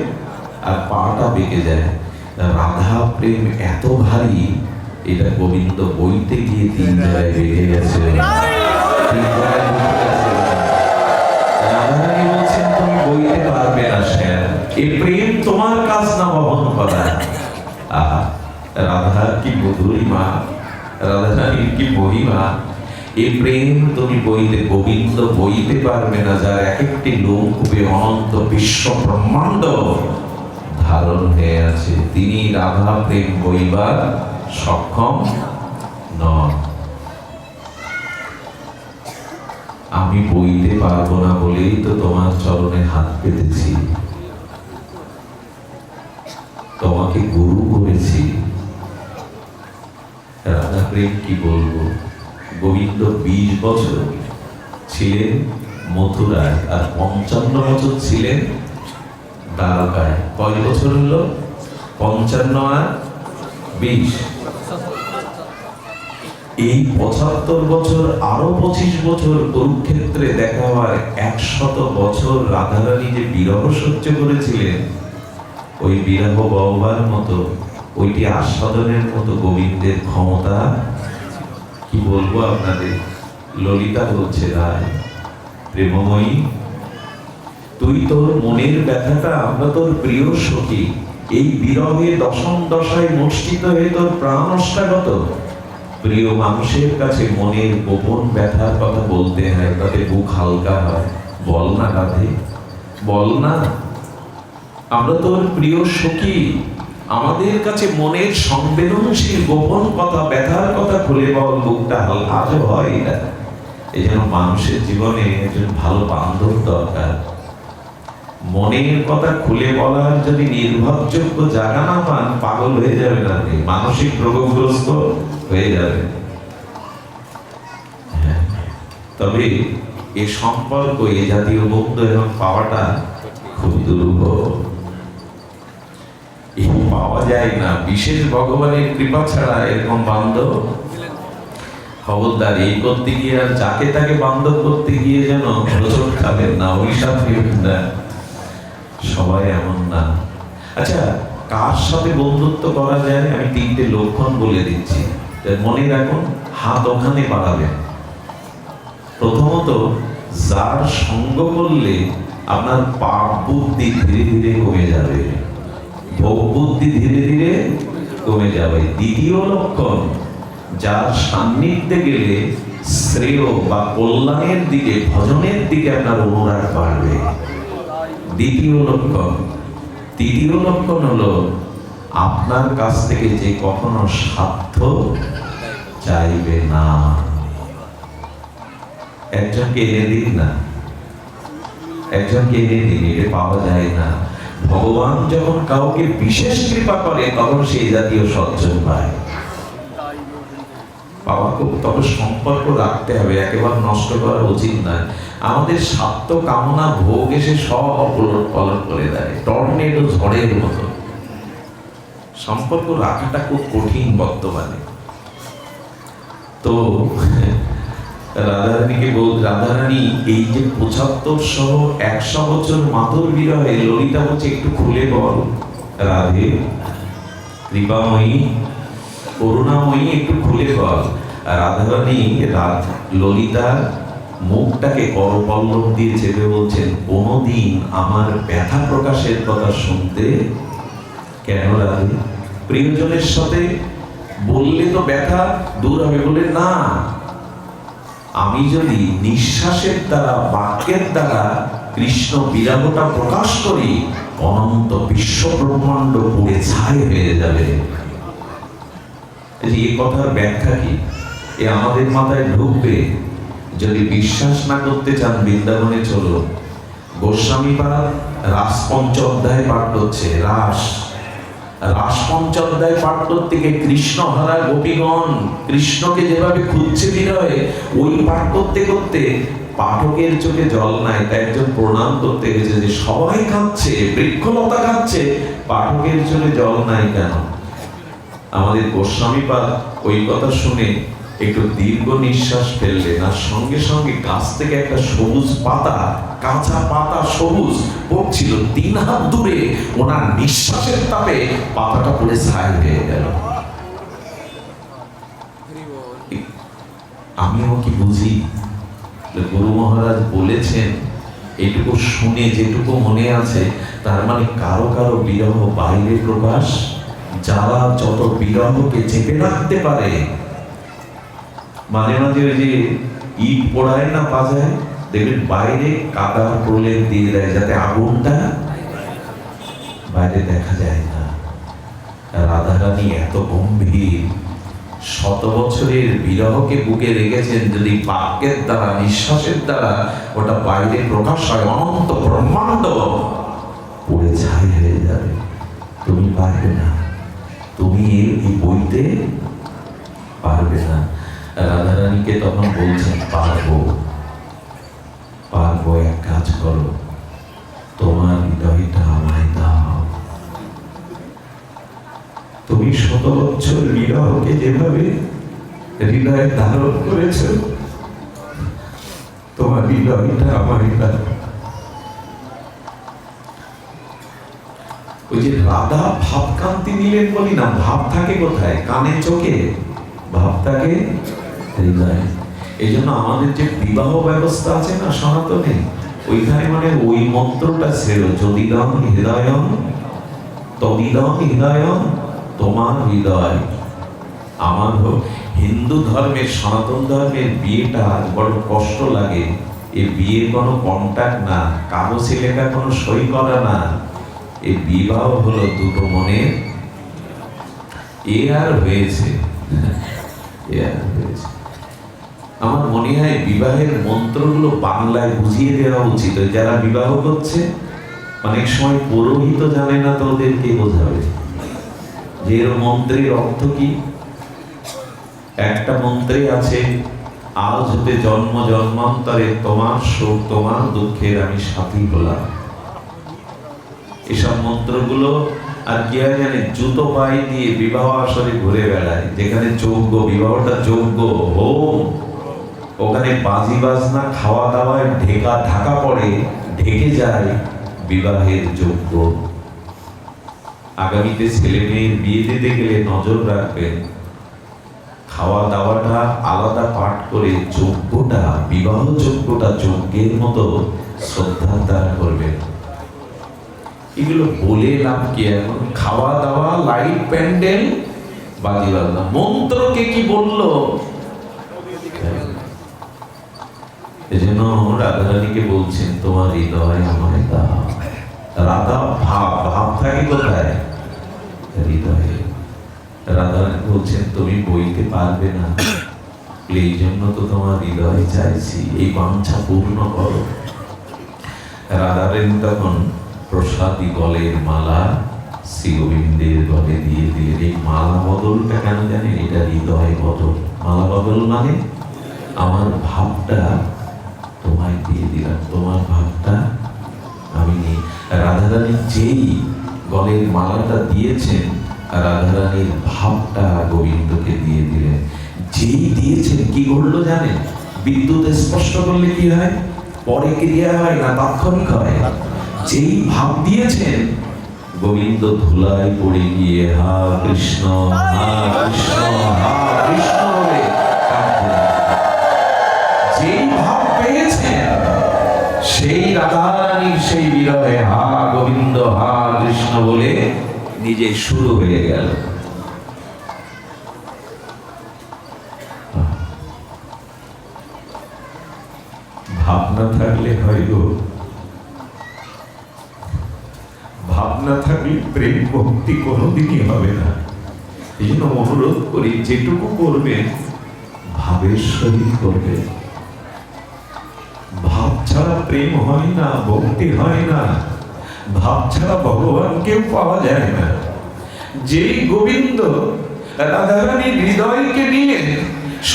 আর পাটা বেঁকে যায়। রাধা প্রেম এত ভারী, এটা গোবিন্দ বইতে গিয়ে 3 জায়গায় বেঁকে গেছে। রাধারানী বলছেন, তুমি বইতে পারবে না শ্যাম, এই প্রেম তোমার কাজ না বহন করা। রাধার কি মধুরিমা, রাধারানীর কি মহিমা! এই প্রেম তুমি বইতে, গোবিন্দ বইতে পারবে না, যার এক একটি লোকূপে অনন্ত বিশ্ব ব্রহ্মাণ্ড ধারণ হয়ে আছে, তিনি রাধা প্রেম বইবার সক্ষম নন। আমি বইতে পারবো না বলেই তো তোমার চরণে হাত পেতেছি, তোমাকে গুরু করেছি। রাধা প্রেম কি বলবো! গোবিন্দ 20 বছর ছিলেন মথুরায়, আর 55 বছর ছিলেন দ্বারকায়। কয় বছর হলো? 55 আর 20, এই 75 বছর, আরো 25 বছর কুরুক্ষেত্রে দেখা হওয়ার 100 বছর রাধারানী যে বিরহ সহ্য করেছিলেন, ওই বিরহ বহবার মতো, ওইটি আস্বাদনের মতো গোবিন্দের ক্ষমতা কি বলবো আপনাদের। ললিতা বলছে, রায় প্রেমময়ী, তুই তোর মনের ব্যথাটা, আমরা তোর প্রিয় সখী, এই বিরহে দশম দশায় মূর্ছিত হয়ে তোর প্রাণ অষ্টাগত। প্রিয় মানুষের কাছে মনের গোপন ব্যথার কথা বলতে হয়, তাতে বুক হালকা হয়। বল না রাধে, বল না, আমরা তোর প্রিয় সখী, আমাদের কাছে মনের সংবেদনশীল গোপন কথা, ব্যথার কথা খুলে বল, বুকটা হালকা। আজও হয় এটা। এই জন্য মানুষের জীবনে একজন ভালো বান্ধব দরকার। মনের কথা খুলে বলার যদি নির্ভরযোগ্য জায়গা না পান, পাগল হয়ে যাবেন, আপনি মানসিক রোগগ্রস্ত হয়ে যাবেন। তবে এ সম্পর্ক, এ জাতীয় বন্ধু এবং পাওয়াটা খুব দুর্লভ, পাওয়া যায় না। বিশেষ ভগবানের কৃপা ছাড়া এরকম বান্ধব। খবরদার, এই করতে গিয়ে আর যাকে তাকে বান্ধব করতে গিয়ে যেন হোঁচট খাবেন না, অভিশাপ নেবেন না। সবাই এমন না। আচ্ছা, কার সাথে বন্ধুত্ব করা যায় আমি 3টে লক্ষণ বলে দিচ্ছি, মনে রাখুন। হাত ওখানে বাড়াবেন। প্রথমত, যার সঙ্গ করলে আপনার পাপ বুদ্ধি ধীরে ধীরে কমে যাবে, ভোগ বুদ্ধি ধীরে ধীরে কমে যাবে। দ্বিতীয় লক্ষণ, যার সান্নিধ্যে গেলে শ্রেয় বা কল্যাণের দিকে, ভজনের দিকে আপনার অনুরাগ বাড়বে, দ্বিতীয় লক্ষণ। তৃতীয় লক্ষণ হলো আপনার কাছ থেকে যে কখনো স্বার্থ চাইবে না। একজনকে এনে দিন না, একজনকে এনে দিন, এটা পাওয়া যায় না। ভগবান যখন কাউকে বিশেষ কৃপা করে তখন সেই জাতীয় সজ্জন পায়। পাওয়া খুব, তবে সম্পর্ক রাখতে হবে, একেবারে নষ্ট করা উচিত নয়। আমাদের স্বার্থ কামনা ভোগ এসে সব পলট করে দেয়, টর্নেডো ঝড়ের মতো। সম্পর্ক রাখাটা খুব কঠিন বর্তমানে। তো রাধারানী এই যে 75 সহ 100 বছর মাতুর বিরহে, ললিতা বলছে একটু খুলে বল রাধে, কৃপাময়ী করুণাময়ী, একটু খুলে বল। রাধারানী ললিতার মুখটাকে করপল্লব দিয়ে চেপে বলছেন, কোনদিন আমার ব্যথা প্রকাশের কথা শুনতে কেন রাধে? প্রিয়জনের সাথে বললে তো ব্যথা দূর হবে, বলে না, আমি যদি নিঃশ্বাসের দ্বারা, বাক্যের দ্বারা কৃষ্ণ বিরাগটা প্রকাশ করি, অনন্ত বিশ্ব ব্রহ্মাণ্ড পুড়ে ছাই হয়ে যাবে। এই কথার ব্যাখ্যা কি? এ আমাদের মাথায় ঢুকবে। যদি বিশ্বাস না করতে চান, বৃন্দাবনে চলো। গোস্বামী পাড়া রাস পঞ্চঅধ্যায় পাঠ করছে। রাস পঞ্চঅধ্যায় পাঠ করতে গিয়ে কৃষ্ণহারা গোপীগণ কৃষ্ণকে যেভাবে খুঁজছে বিরহে, ওই পাঠ করতে করতে পাঠকের চোখে জল নাই। তাই একজন প্রণাম করতে গেছে যে সবাই কাঁদছে, বৃক্ষলতা কাঁদছে, পাঠকের চোখে জল নাই কেন? আমাদের গোস্বামীপাদ ওই কথা শুনে একটু দীর্ঘ নিঃশ্বাস ফেললেন, আর সঙ্গে সঙ্গে গাছ থেকে একটা সবুজ পাতা, কাঁচা পাতা সবুজ পড়ছিল 3 হাত দূরে। ওনার নিঃশ্বাসের তাপে পাতাটা পুড়ে ছাই হয়ে গেল। আমিও কি বুঝি? গুরু মহারাজ বলেছেন, এইটুকু শুনে যেটুকু মনে আছে, তার মানে কারো কারো বিরহ বাইরে প্রকাশ। যারা যত বিরহকে চেপে রাখতে পারে, মাঝে মাঝে ওই যে ইট পোড়ায় না পাজায়, দেখবেন বাইরে কাদা প্রলেপ দিয়ে দেয় যাতে আগুনটা বাইরে দেখা যায় না। রাধারানী এত গম্ভীর, 100 বছরের বিরহকে বুকে রেখেছেন। যদি বাক্যের দ্বারা, নিঃশ্বাসের দ্বারা ওটা বাইরে প্রকাশ হয়, অনন্ত ব্রহ্মাণ্ড পুড়ে ছাই হয়ে যাবে। তুমি পারবে না, তুমি এই বইতে পারবে না। রাধারানীকে তখন বলছেন, পারবো, এক কাজ করো, তোমার হৃদয়টা আমায় দাও। তুমি 100 বছর বিরহকে যেভাবে হৃদয়ে ধারণ করেছ, তোমার হৃদয়টা আমায় দাও। ওই যে রাধা ভাবকান্তি নিলেন বলি না, ভাব থাকে কোথায়? কানে চোখে, ভাব থাকে হৃদয়ে। এই জন্য আমাদের যে বিবাহ ব্যবস্থা আছে না সনাতনে, ওইখানে মানে ওই মন্ত্রটা ছিল, যদিদম হৃদয়ম তদিদম হৃদয়ম, তোমার হৃদয় আমার হোক। হিন্দু ধর্মের, সনাতন ধর্মের বিয়েটা বড় কষ্ট লাগে। এই বিয়ে কোনো কন্ট্যাক্ট না, কাগজে লেখা কোনো সই করা না। এই বিবাহ হলো দুটো মনের। এ আর হয়েছে। আমার মনে হয় বিবাহের মন্ত্রগুলো বাংলায় বুঝিয়ে দেওয়া উচিত। যারা বিবাহ করছে অনেক সময় পুরোহিত জানে না, তো ওদেরকে বোঝাবে যে এর মন্ত্রের অর্থ কি। একটা মন্ত্রে আছে, আজ হতে জন্ম জন্মান্তরে তোমার সুখ তোমার দুঃখের আমি সাথী হলাম। এসব মন্ত্রগুলো আর কি হয় জানে, জুতো পায়ে দিয়ে বিবাহ আসরে ঘুরে বেড়ায়, যেখানে যজ্ঞ, বিবাহটা যজ্ঞ হোম, ওখানে বাজি বাজনা খাওয়া দাওয়ায় ঢাকা পড়ে, ঢেকে যায় বিবাহের যজ্ঞ। আগামীতে ছেলে মেয়ের বিয়ে দিতে গেলে নজর রাখবেন, খাওয়া দাওয়াটা আলাদা পাঠ করে যজ্ঞটা, বিবাহ যজ্ঞটা যজ্ঞের মতো শ্রদ্ধার দ্বারা করবেন। এগুলো বলে লাভ কি? এখন খাওয়া দাওয়া, লাইট, প্যান্ডেল, বাজি বাজনা, মন্ত্রকে কি বললো? এজন্য রাধারানীকে বলছেন তোমার হৃদয় আমায় দাও। রাধা ভাব থাকে কোথায়? হৃদয়ে। রাধারানী বলছেন তুমি বইতে পারবে না, এই জন্য তো তোমার হৃদয় চাইছি, এই বাঞ্ছা পূর্ণ করো। রাধারানী তখন প্রসাদী গলের মালা শ্রী গোবিন্দের গলে দিয়ে দিলেন। এই মালা বদলটা কেন জানেন? এটা হৃদয় বদল। মালা বদল মানে আমার ভাবটা তোমায় দিয়ে দিলাম, তোমার ভাবটা আমি নেই। রাধারানী যেই গলের মালাটা দিয়েছেন, রাধারানীর ভাবটা গোবিন্দকে দিয়ে দিলেন। যেই দিয়েছেন কি ঘটলো জানেন? বিদ্যুৎ স্পষ্ট করলে কি হয়? পরে ক্রিয়া হয় না, তাৎক্ষণিক হয়। যেই ভাব দিয়েছেন, গোবিন্দ ধুলায় পড়ে গিয়ে হা কৃষ্ণ হা কৃষ্ণ হা কৃষ্ণ বলে যেই ভাব পেয়েছেন, সেই রাধারানীর সেই বিরহে হা গোবিন্দ হা কৃষ্ণ বলে নিজে শুরু হয়ে গেল। ভাবনা থাকলে হয় গো, ভাবনা থাকলে প্রেম ভক্তি কোনোদিনই হবে না। এই জন্য অনুরোধ করি, যেটুকু করবেন ভাবের সহিত করবেন। ভাব ছাড়া প্রেম হয় না, ভক্তি হয় না। ভাব ছাড়া ভগবানকেও পাওয়া যায় না। যেই গোবিন্দ রাধারানীর হৃদয়কে নিয়ে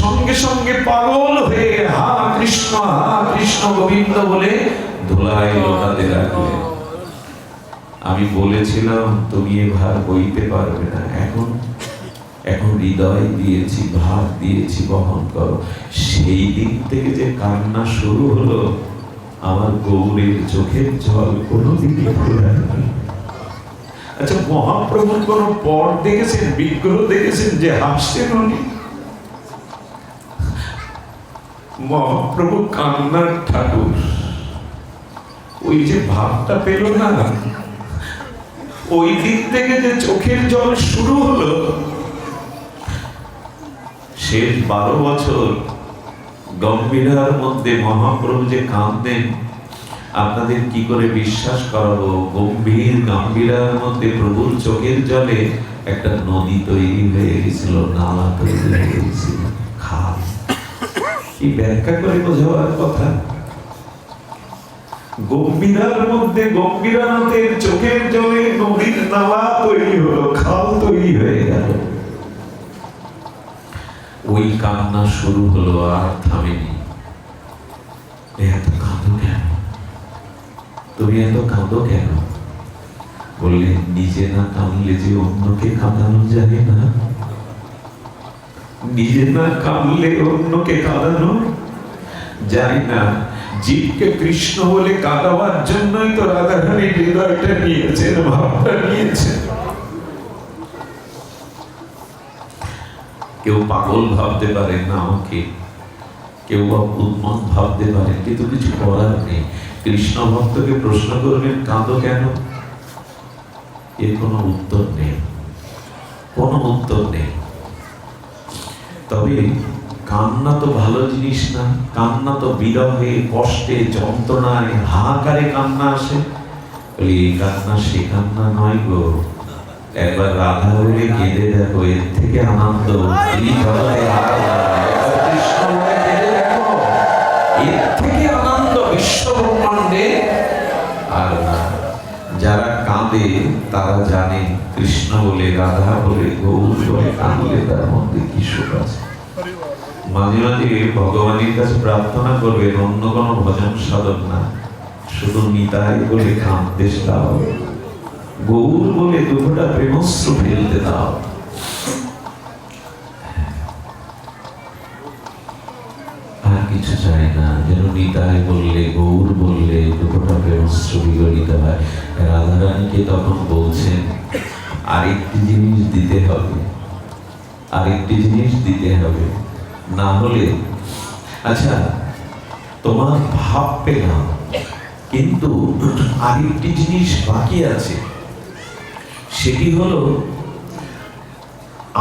সঙ্গে সঙ্গে পাগল হয়ে হা কৃষ্ণ গোবিন্দ বলে ধুলায় লোটাতে রাখলেন। আমি বলেছিলাম তুমি এ ভার বইতে পারবে না, এখন হৃদয় দিয়েছি, ভাব দিয়েছি, বহন করো। সেই দিন থেকে যে কান্না শুরু হলো, আমার গৌরীর চোখের জল কোনোদিনই ফোরায়নি। আচ্ছা, মহাপ্রভুর কোন পট দেখেছেন, বিগ্রহ দেখেছেন যে হাসছেন উনি? মহাপ্রভু কান্নার ঠাকুর। ওই যে ভাবটা পেল না, ওই দিন থেকে যে চোখের জল শুরু হলো, শেষ 12 বছর গম্ভীরার মধ্যে মহাপ্রভু যে কাঁদেন, আপনাদের কি করে বিশ্বাস করাবো? গম্ভীর গাম্ভীরার মধ্যে প্রভুর চোখের জলে একটা নদী তৈরি হয়ে গেছিল, নালা তৈরি হয়ে গেছিল, খাল। কি ব্যাখ্যা করে বোঝাবার কথা? গম্ভীরার মধ্যে গম্ভীরানাথের চোখের জলে নদীর নালা তৈরি হলো, খাল তৈরি হয়ে গেল। ওই কান্না শুরু হলো, আর থামেনি। এত কাঁদো কেন? তুমি এত কাঁদো কেন? বললে নিজে না কাঁদলে যে অন্যকে কাঁদানো যায় না। নিজে না কাঁদলে অন্যকে কাঁদানো যায় না। জীবকে কৃষ্ণ বলে কাঁদাবার জন্যই তো রাধারানী হৃদয়টা নিয়েছেন, ভাবটা নিয়েছেন। কেউ পাগল ভাবতে পারেন না আমাকে, কেউ বা উন্মাদ ভাবতে পারেন, কিন্তু কিছু করার নেই। কৃষ্ণ ভক্তকে প্রশ্ন করবেন কাঁদো কেন, এর কোনো উত্তর নেই, কোনো উত্তর নেই। তবে কান্না তো ভালো জিনিস না। কান্না তো বিরহে, কষ্টে, যন্ত্রণায়, হাহাকারে কান্না আসে। বলি এই কান্না সে কান্না নয় গো। একবার রাধা বলে কেঁদে দেখো, এর থেকে আনন্দ এর থেকে আনন্দ বিশ্ব ব্রহ্মাণ্ডে আর না। তারা জানে কৃষ্ণ বলে, রাধা বলে, গৌর বলে কাঁদলে তার মধ্যে কি সুখ আছে। মাঝে মাঝে ভগবানের কাছে প্রার্থনা করবেন, অন্য কোনো ভজন সাধন না, শুধু নিতাই বলে কাঁদতে দাও, গৌর বলে দুটোটা প্রেমস্ত্র ফেলতে দাও। আর কিছু চাই না, যেন নিতাই বললে, গৌর বললে দুটোটা প্রেমস্ত্র বিগলিত হয়। রাধারানীকে তখন বলছেন আরেকটি জিনিস দিতে হবে, আরেকটি জিনিস দিতে হবে, না হলে আচ্ছা তোমার ভাব পেলাম, কিন্তু আরেকটি জিনিস বাকি আছে, সেটি হলো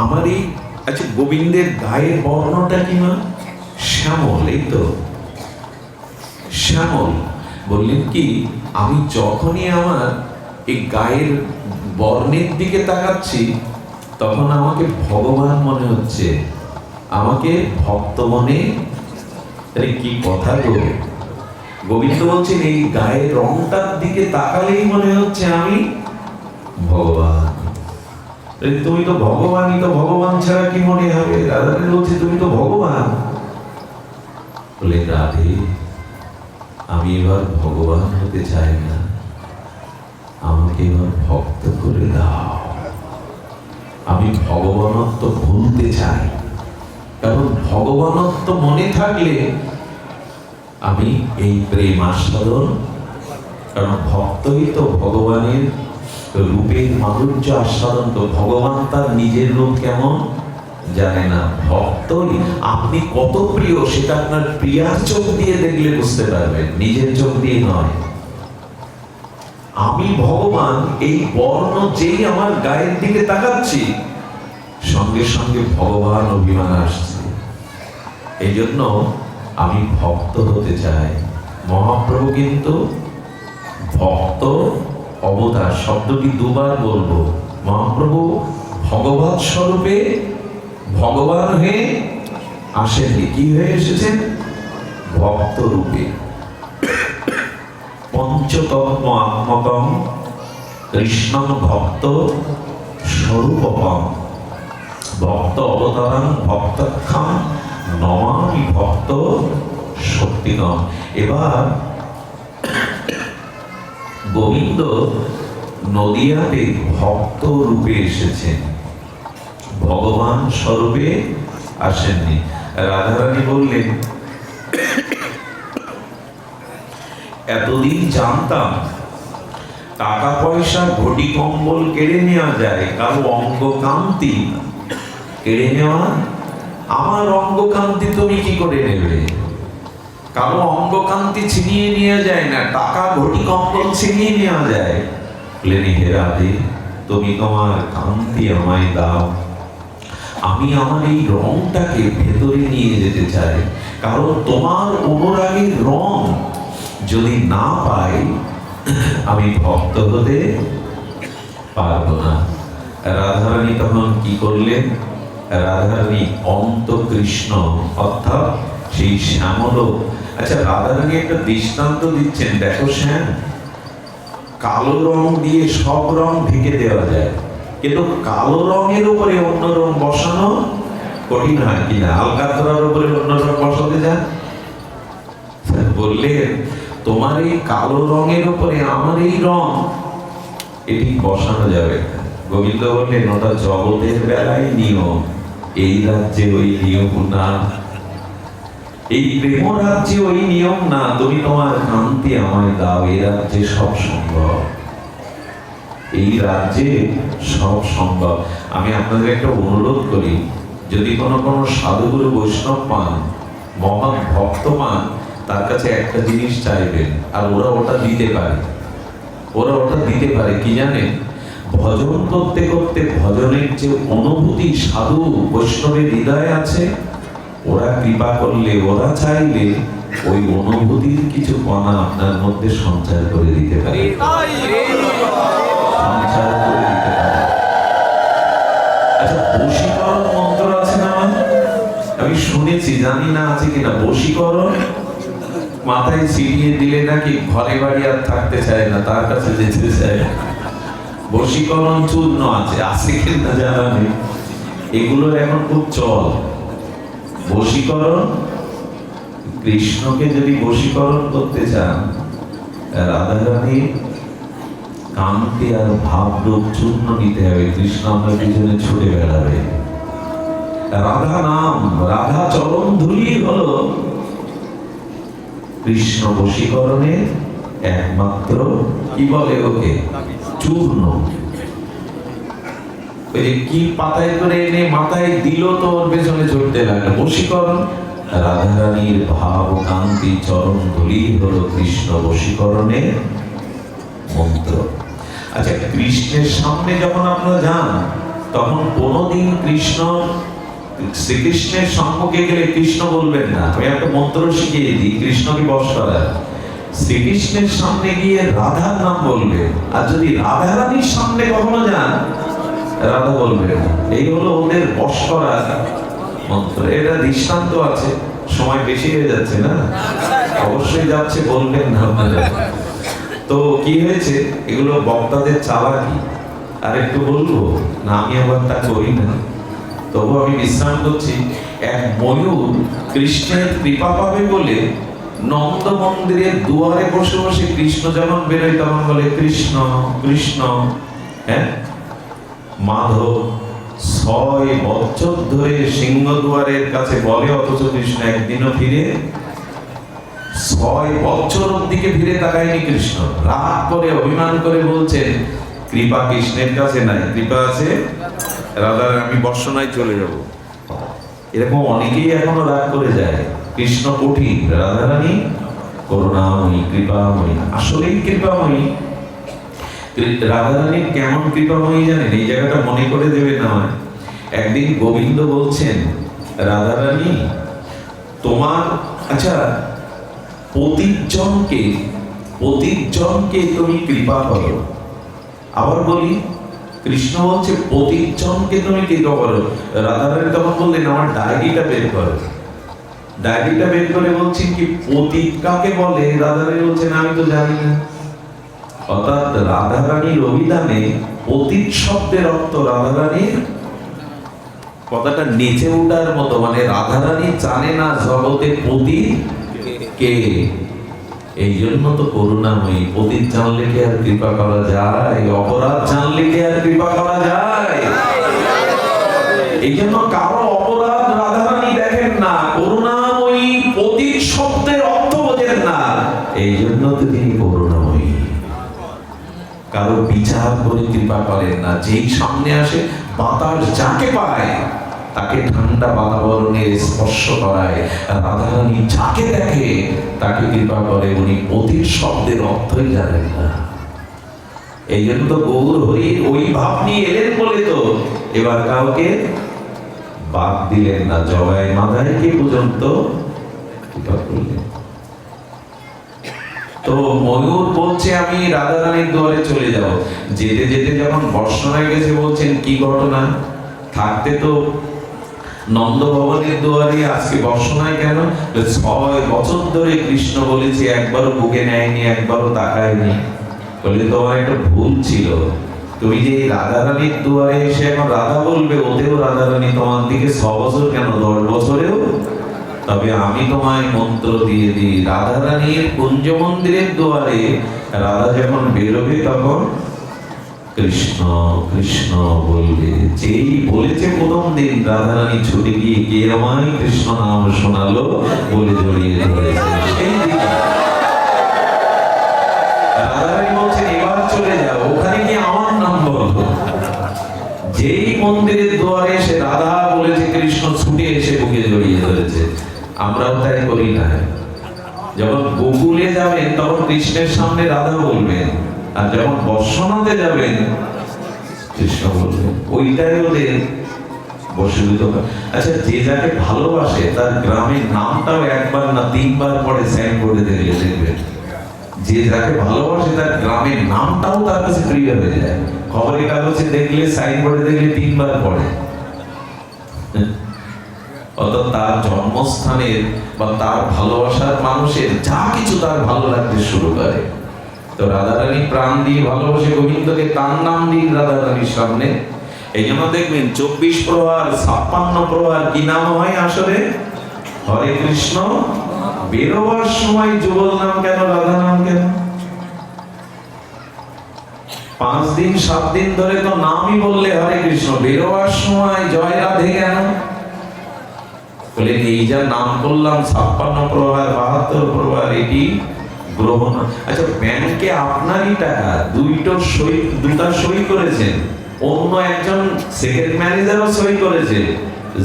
আমার এই আচ্ছা গোবিন্দের গায়ের বর্ণটা কি না? শ্যামল, এই তো শ্যামল। বললেন কি, আমি যখনই আমার এই গায়ের বর্ণের দিকে তাকাচ্ছি তখন আমাকে ভগবান মনে হচ্ছে, আমাকে ভক্ত মনে। আরে কি কথা গো! গোবিন্দ বলছেন এই গায়ের রংটার দিকে তাকালেই মনে হচ্ছে আমি ভগবান। তুমি তো ভগবানই, তো ভগবান ছাড়া কি মনে হবে? রাধারানী বলছে তুমি তো ভগবান। বলে রাধে, আমি এবার ভগবান হতে চাই না, আমাকে এবার ভক্ত করে দাও। আমি ভগবানত্ব ভুলতে চাই, কারণ ভগবানত্ব মনে থাকলে আমি এই প্রেম আস্বাদন, কারণ ভক্তই তো ভগবানের রূপের মাধুর্য আস্বাদন। তো ভগবান তার নিজের রূপ কেমন জানে না, ভক্তই আপনি কত প্রিয় সেটা আপনার প্রিয়ার চোখ দিয়ে দেখলে বুঝতে পারবেন, নিজের চোখ দিয়ে নয়। আমি ভগবান, এই বর্ণ যেই আমার গায়ের দিকে তাকাচ্ছি সঙ্গে সঙ্গে ভগবান অভিমান আসছে। এই জন্য আমি ভক্ত হতে চাই। মহাপ্রভু কিন্তু ভক্ত অবতার শব্দটি দুবার বলবো। মহাপ্রভু ভগবৎ স্বরূপে ভগবান হয়ে আসেননি, কি হয়ে এসেছেন? ভক্ত রূপে। পঞ্চতত্ত্ব আত্মকম কৃষ্ণ ভক্ত স্বরূপকম ভক্ত অবতারং ভক্তক্ষম নমামি ভক্ত শক্তিগম। এবার গোবিন্দ নদিয়াতে ভক্ত রূপে এসেছেন, ভগবান স্বরূপে আসেননি। রাধারানী বললেন, এতদিন জানতাম টাকা পয়সা ঘটি কম্বল কেড়ে নেওয়া যায়, কারো অঙ্গকান্তি কেড়ে নেওয়া, আমার অঙ্গকান্তি তুমি কি করে নেবে? কারো অঙ্গকান্তি ছিনিয়ে নেওয়া যায় না, টাকা ঘটি কম্বল ছিনিয়ে নেওয়া যায়। বললেন, হে রাধে, তুমি তোমার কান্তি আমায় দাও, আমি আমার এই রংটাকে ভেতরে নিয়ে যেতে চাই, কারণ তোমার অনুরাগের রং যদি না পাই আমি ভক্ত হতে পারবো না। রাধারানী তখন কি করলেন? রাধারানী অন্ত কৃষ্ণ অর্থাৎ সেই শ্যামল। আচ্ছা, রাধারানী একটা দৃষ্টান্ত দিচ্ছেন, দেখো শ্যাম, কালো রং দিয়ে সব রং ঢেকে দেওয়া যায়, কিন্তু কালো রঙের উপরে অন্য রং বসানো কঠিন হয় কিনা? আলকাতরার উপরে অন্য রং বসাতে যান, বললেন তোমার এই কালো রঙের উপরে আমার এই রং এটি বসানো যাবে না। গোবিন্দ বললেন, ওটা জগতের বেলায় নিয়ম, এই রাজ্যে ওই নিয়ম না, এই প্রেম রাজ্যে ওই নিয়ম না। তুমি তোমার কান্তি আমায় দাও, এই রাজ্যে সব সম্ভব, এই রাজ্যে সব সম্ভব। আমি আপনাদের একটা অনুরোধ করি, যদি কোনো সাধুগুরু বৈষ্ণব পান, মহান ভক্ত পান, তার কাছে একটা জিনিস চাইবেন, আর ওরা ওটা দিতে পারে। ওরা ওটা দিতে পারে কি জানেন? ভজন করতে করতে ভজনের যে অনুভূতি সাধু বৈষ্ণবের হৃদয়ে আছে, ওরা কৃপা করলে, ওরা চাইলে ওই অনুভূতির কিছু কণা আপনার মধ্যে সঞ্চার করে দিতে পারে, সঞ্চার করে দিতে পারে। আচ্ছা, বশীকরণ মন্ত্র আছে না? আমি শুনেছি, জানি না আছে কিনা। বশীকরণ মাথায় ছিটিয়ে দিলে নাকি ঘরে বাড়ি আর থাকতে চায় না, তার কাছে যেতে চায়। বশীকরণ চূর্ণ আছে, আছে কিনা জানা নেই। এগুলো এখন খুব চল। বশীকরণ, কৃষ্ণকে যদি বশীকরণ করতে চান, রাধারানী কান্তি আর ভাবরূপ চূর্ণ নিতে হবে। কৃষ্ণ আপনার পিছনে ছুটে বেড়াবে। রাধা নাম, রাধা চরণ ধুলি হলো কৃষ্ণ বশীকরণের একমাত্র কি বলে ওকে, চূর্ণ। কি পাতায় করে এনে মাথায় দিল তো ওর পেছনে ছুটতে লাগলো। বশীকরণ, রাধারানীর ভাব কান্তি চরণ ধুলি হলো কৃষ্ণ বশীকরণের মন্ত্র। আচ্ছা, কৃষ্ণের সামনে যখন আপনারা যান, তখন কোনোদিন শ্রীকৃষ্ণের সম্মুখে গেলে কৃষ্ণ বলবেন না। আমি একটা মন্ত্র শিখিয়ে দিই কৃষ্ণকে বশ করার। শ্রীকৃষ্ণের সামনে গিয়ে রাধার নাম বলবেন, আর যদি রাধারানীর সামনে কখনো যান, রাধা বলবেন না। এই হলো ওদের বশ করার মন্ত্র। এটা দৃষ্টান্ত আছে। সময় বেশি হয়ে যাচ্ছে না? অবশ্যই যাচ্ছে, বলবেন না আপনারা। তো কি হয়েছে, এগুলো বক্তাদের চালাকি। আর একটু বলবো না, আমি আবার তা করি না, তবু আমি বিশ্রাম করছি। এক ময়ূর কৃষ্ণের কৃপা পাবে বলে নন্দ মন্দিরের দুয়ারে বসে বসে কৃষ্ণ যখন বেরোয় তখন বলে কৃষ্ণ কৃষ্ণ। হ্যাঁ, মাধব 6 বছর ধরে সিংহদুয়ারের কাছে বলে, অথচ কৃষ্ণ একদিনও ফিরে 6 বছর দিকে ফিরে তাকায়নি কৃষ্ণ। রাগ করে অভিমান করে বলছেন, কৃপা কৃষ্ণের কাছে নাই, কৃপা আছে রাধার, আমি বর্ষনায় চলে যাব। এরকম অনেকেই এখনো রাগ করে যায়। কৃষ্ণ কঠিন, রাধারানী করুণাময়ী, কৃপাময়ী। আসলেই কৃপাময়ী। রাধারানীর কেমন কৃপাময়ী জানেন? এই জায়গাটা মনে করে দেবেন আমার। একদিন গোবিন্দ বলছেন, রাধারানী তোমার, আচ্ছা পতিতজনকে তুমি কৃপা করো। আবার বলি, কৃষ্ণ বলছে পতিতজনকে তুমি কৃপা করো। রাধারানী তখন বললেন, আমার ডায়েরিটা বের করো। ডায়েরিটা বের করে বলছেন কি পতিত কাকে বলে? রাধারানী বলছেন, আমি তো জানি না। অর্থাৎ রাধারানীর অভিধানে পতিত শব্দের অর্থ রাধারানীর কথাটা নেচে ওঠার মতো, মানে রাধারানী জানে না জগতে পতিত কে। এই জন্য তো করুণাময়ী। পতিত জানলে কি আর কৃপা করা যায়? অপরাধ জানলে কি আর কৃপা করা যায়? এই জন্য কারো অপরাধ রাধারানী দেখেন না, করুণাময়ী। পতিত শব্দের অর্থ বোঝেন না, এই জন্য তো তিনি করুণাময়ী। কারো বিচার করে কৃপা করেন না। যেই সামনে আসে, বাতাস যাকে পায় তাকে ঠান্ডা বাতাবরণে স্পর্শ করায়। রাধারানী যাকে দেখে তাকে কৃপা করে। উনি পতিত শব্দের অর্থই জানেন না। এই জন্য তো গৌর হরি ওই ভাব নিয়ে এলেন বলে তো এবার কাউকে বাদ দিলেন না। জগাই মাদাইকে পর্যন্ত কৃপা করলেন। তো ময়ূর বলছে, আমি রাধারানীর দুয়ারে চলে যাব। যেতে যেতে যখন বর্ষণায় গেছে, বলছেন কি ঘটনা? থাকতে তো নন্দ ভবনের দুয়ারে, আজকে বর্ষণায় কেন? 6 বছর ধরে কৃষ্ণ বলেছে, একবারও বুকে নেয়নি, একবারও তাকায়নি। বলে তোমার একটা ভুল ছিল। তুমি যে রাধারানীর দুয়ারে এসে এখন রাধা বলবে, ওতেও রাধারানী তোমার দিকে 6 বছর কেন, 10 বছরেও। তবে আমি তোমায় মন্ত্র দিয়ে দিই, রাধারানীর কুঞ্জ মন্দিরের দুয়ারে রাধা যখন বেরোবে তখন কৃষ্ণ কৃষ্ণ বলবে। যেই বলেছে প্রথম দিন, রাধারানী ছুটে গিয়ে কে আমায় কৃষ্ণ নাম শোনালো বলে জড়িয়ে ধরেছে। সেই দিন রাধারানী বলছেন, এবার চলে যাও, ওখানে গিয়ে আমার নাম বলো। যেই মন্দিরের দুয়ারে সে রাধা বলেছে, কৃষ্ণ ছুটে এসে বুকে জড়িয়ে ধরেছে। আমরাও তাই করি না? যখন গোকুলে যাবেন তখন কৃষ্ণের সামনে রাধা বলবেন, আর যখন বর্ষণাতে যাবেন কৃষ্ণ বলবেন। ওইটাই ওদের বশীভূত। আচ্ছা, যে যাকে ভালোবাসে তার গ্রামের নামটাও একবার না 3 বার পরে সাইনবোর্ডে দেখলে দেখবেন। যে যাকে ভালোবাসে তার গ্রামের নামটাও তার কাছে প্রিয় হয়ে যায়। খবরের কাগজে দেখলে, সাইনবোর্ডে দেখলে 3 বার পড়ে। অর্থাৎ তার জন্মস্থানের বা তার ভালোবাসার মানুষের যা কিছু তার ভালো লাগতে শুরু করে। তো রাধারানী প্রাণ দিয়ে ভালোবাসে গোবিন্দকে, তার নাম দিন রাধারানীর সামনে। এই জন্য দেখবেন 24 প্রহার 56 প্রহার কি নাম হয় আসলে? হরে কৃষ্ণ। বেরোবার সময় যুগল নাম কেন, রাধা নাম কেন? 5 দিন 7 দিন ধরে তো নামই বললে হরে কৃষ্ণ, বেরোবার সময় জয় রাধে কেন? বলে এই যা নাম করলাম 56 প্রহার 72 প্রহার, এটি গ্রহণ। আচ্ছা, ব্যাংকে আপনারই টাকা, দুটা সই করেছেন, অন্য একজন সেকেন্ড ম্যানেজারও সই করেছে,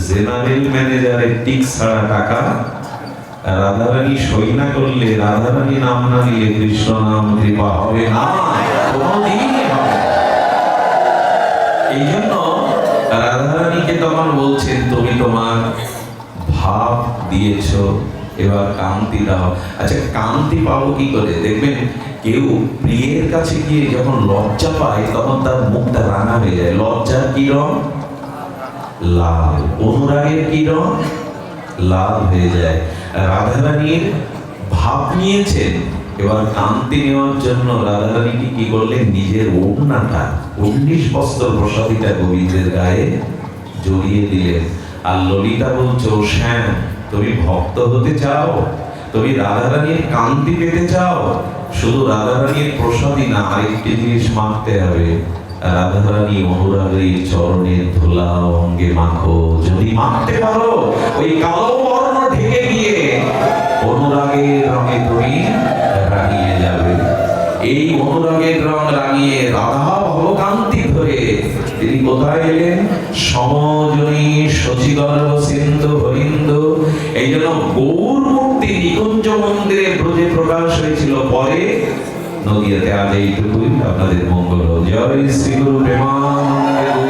জেনারেল ম্যানেজারের টিক ছাড়া টাকা রাধারানী সই না করলে, রাধারানী নাম না নিলে কৃষ্ণ নাম কৃপা হবে না, কোনদিনই হবে না। এই জন্য রাধারানীকে তখন বলছেন, তুমি তোমার ভাব দিয়েছ, এবার কান্তি দাও। আচ্ছা, কান্তি পাবো কি করে? দেখবেন কেউ প্রিয়ের কাছে গিয়ে যখন লজ্জা পায় তখন তার মুখটা রাঙা হয়ে যায়। লজ্জার কি রং? লাল। অনুরাগের কি রং? লাল হয়ে যায়। রাধারানীর ভাব নিয়েছেন, এবার কান্তি নেওয়ার জন্য রাধারানী কি করলেন? নিজের ওড়নাটা 19 বস্ত্র প্রসাদীটা গোবিন্দের গায়ে জড়িয়ে দিলেন। আর ললিতা বলছো, শ্যাম তুমি ভক্ত হতে চাও, তুমি রাধারানীর কান্তি পেতে চাও, শুধু রাধারানীর প্রসাদী না, আরেকটি জিনিস মাখতে হবে। রাধারানী অনুরাগের চরণের ধুলা অঙ্গে মাখো, যদি মাখতে পারো ওই কালো বর্ণ ঢেকে গিয়ে অনুরাগের রঙে তুমি রাঙিয়ে যাবে। এই অনুরাগের রং রাঙিয়ে রাধা ভবকান্তি ধরে তিনি কোথায় এলেন? সমজনী শশীগর্ভ সিন্ধু হরিন্দু। এই জন্য গৌর মূর্তি নিকুঞ্জ মন্দিরে ব্রজে প্রকাশ হয়েছিল, পরে নদিয়াতে। আজ এইটুকুই, আপনাদের মঙ্গল। জয় শ্রী গুরু প্রেমানন্দে।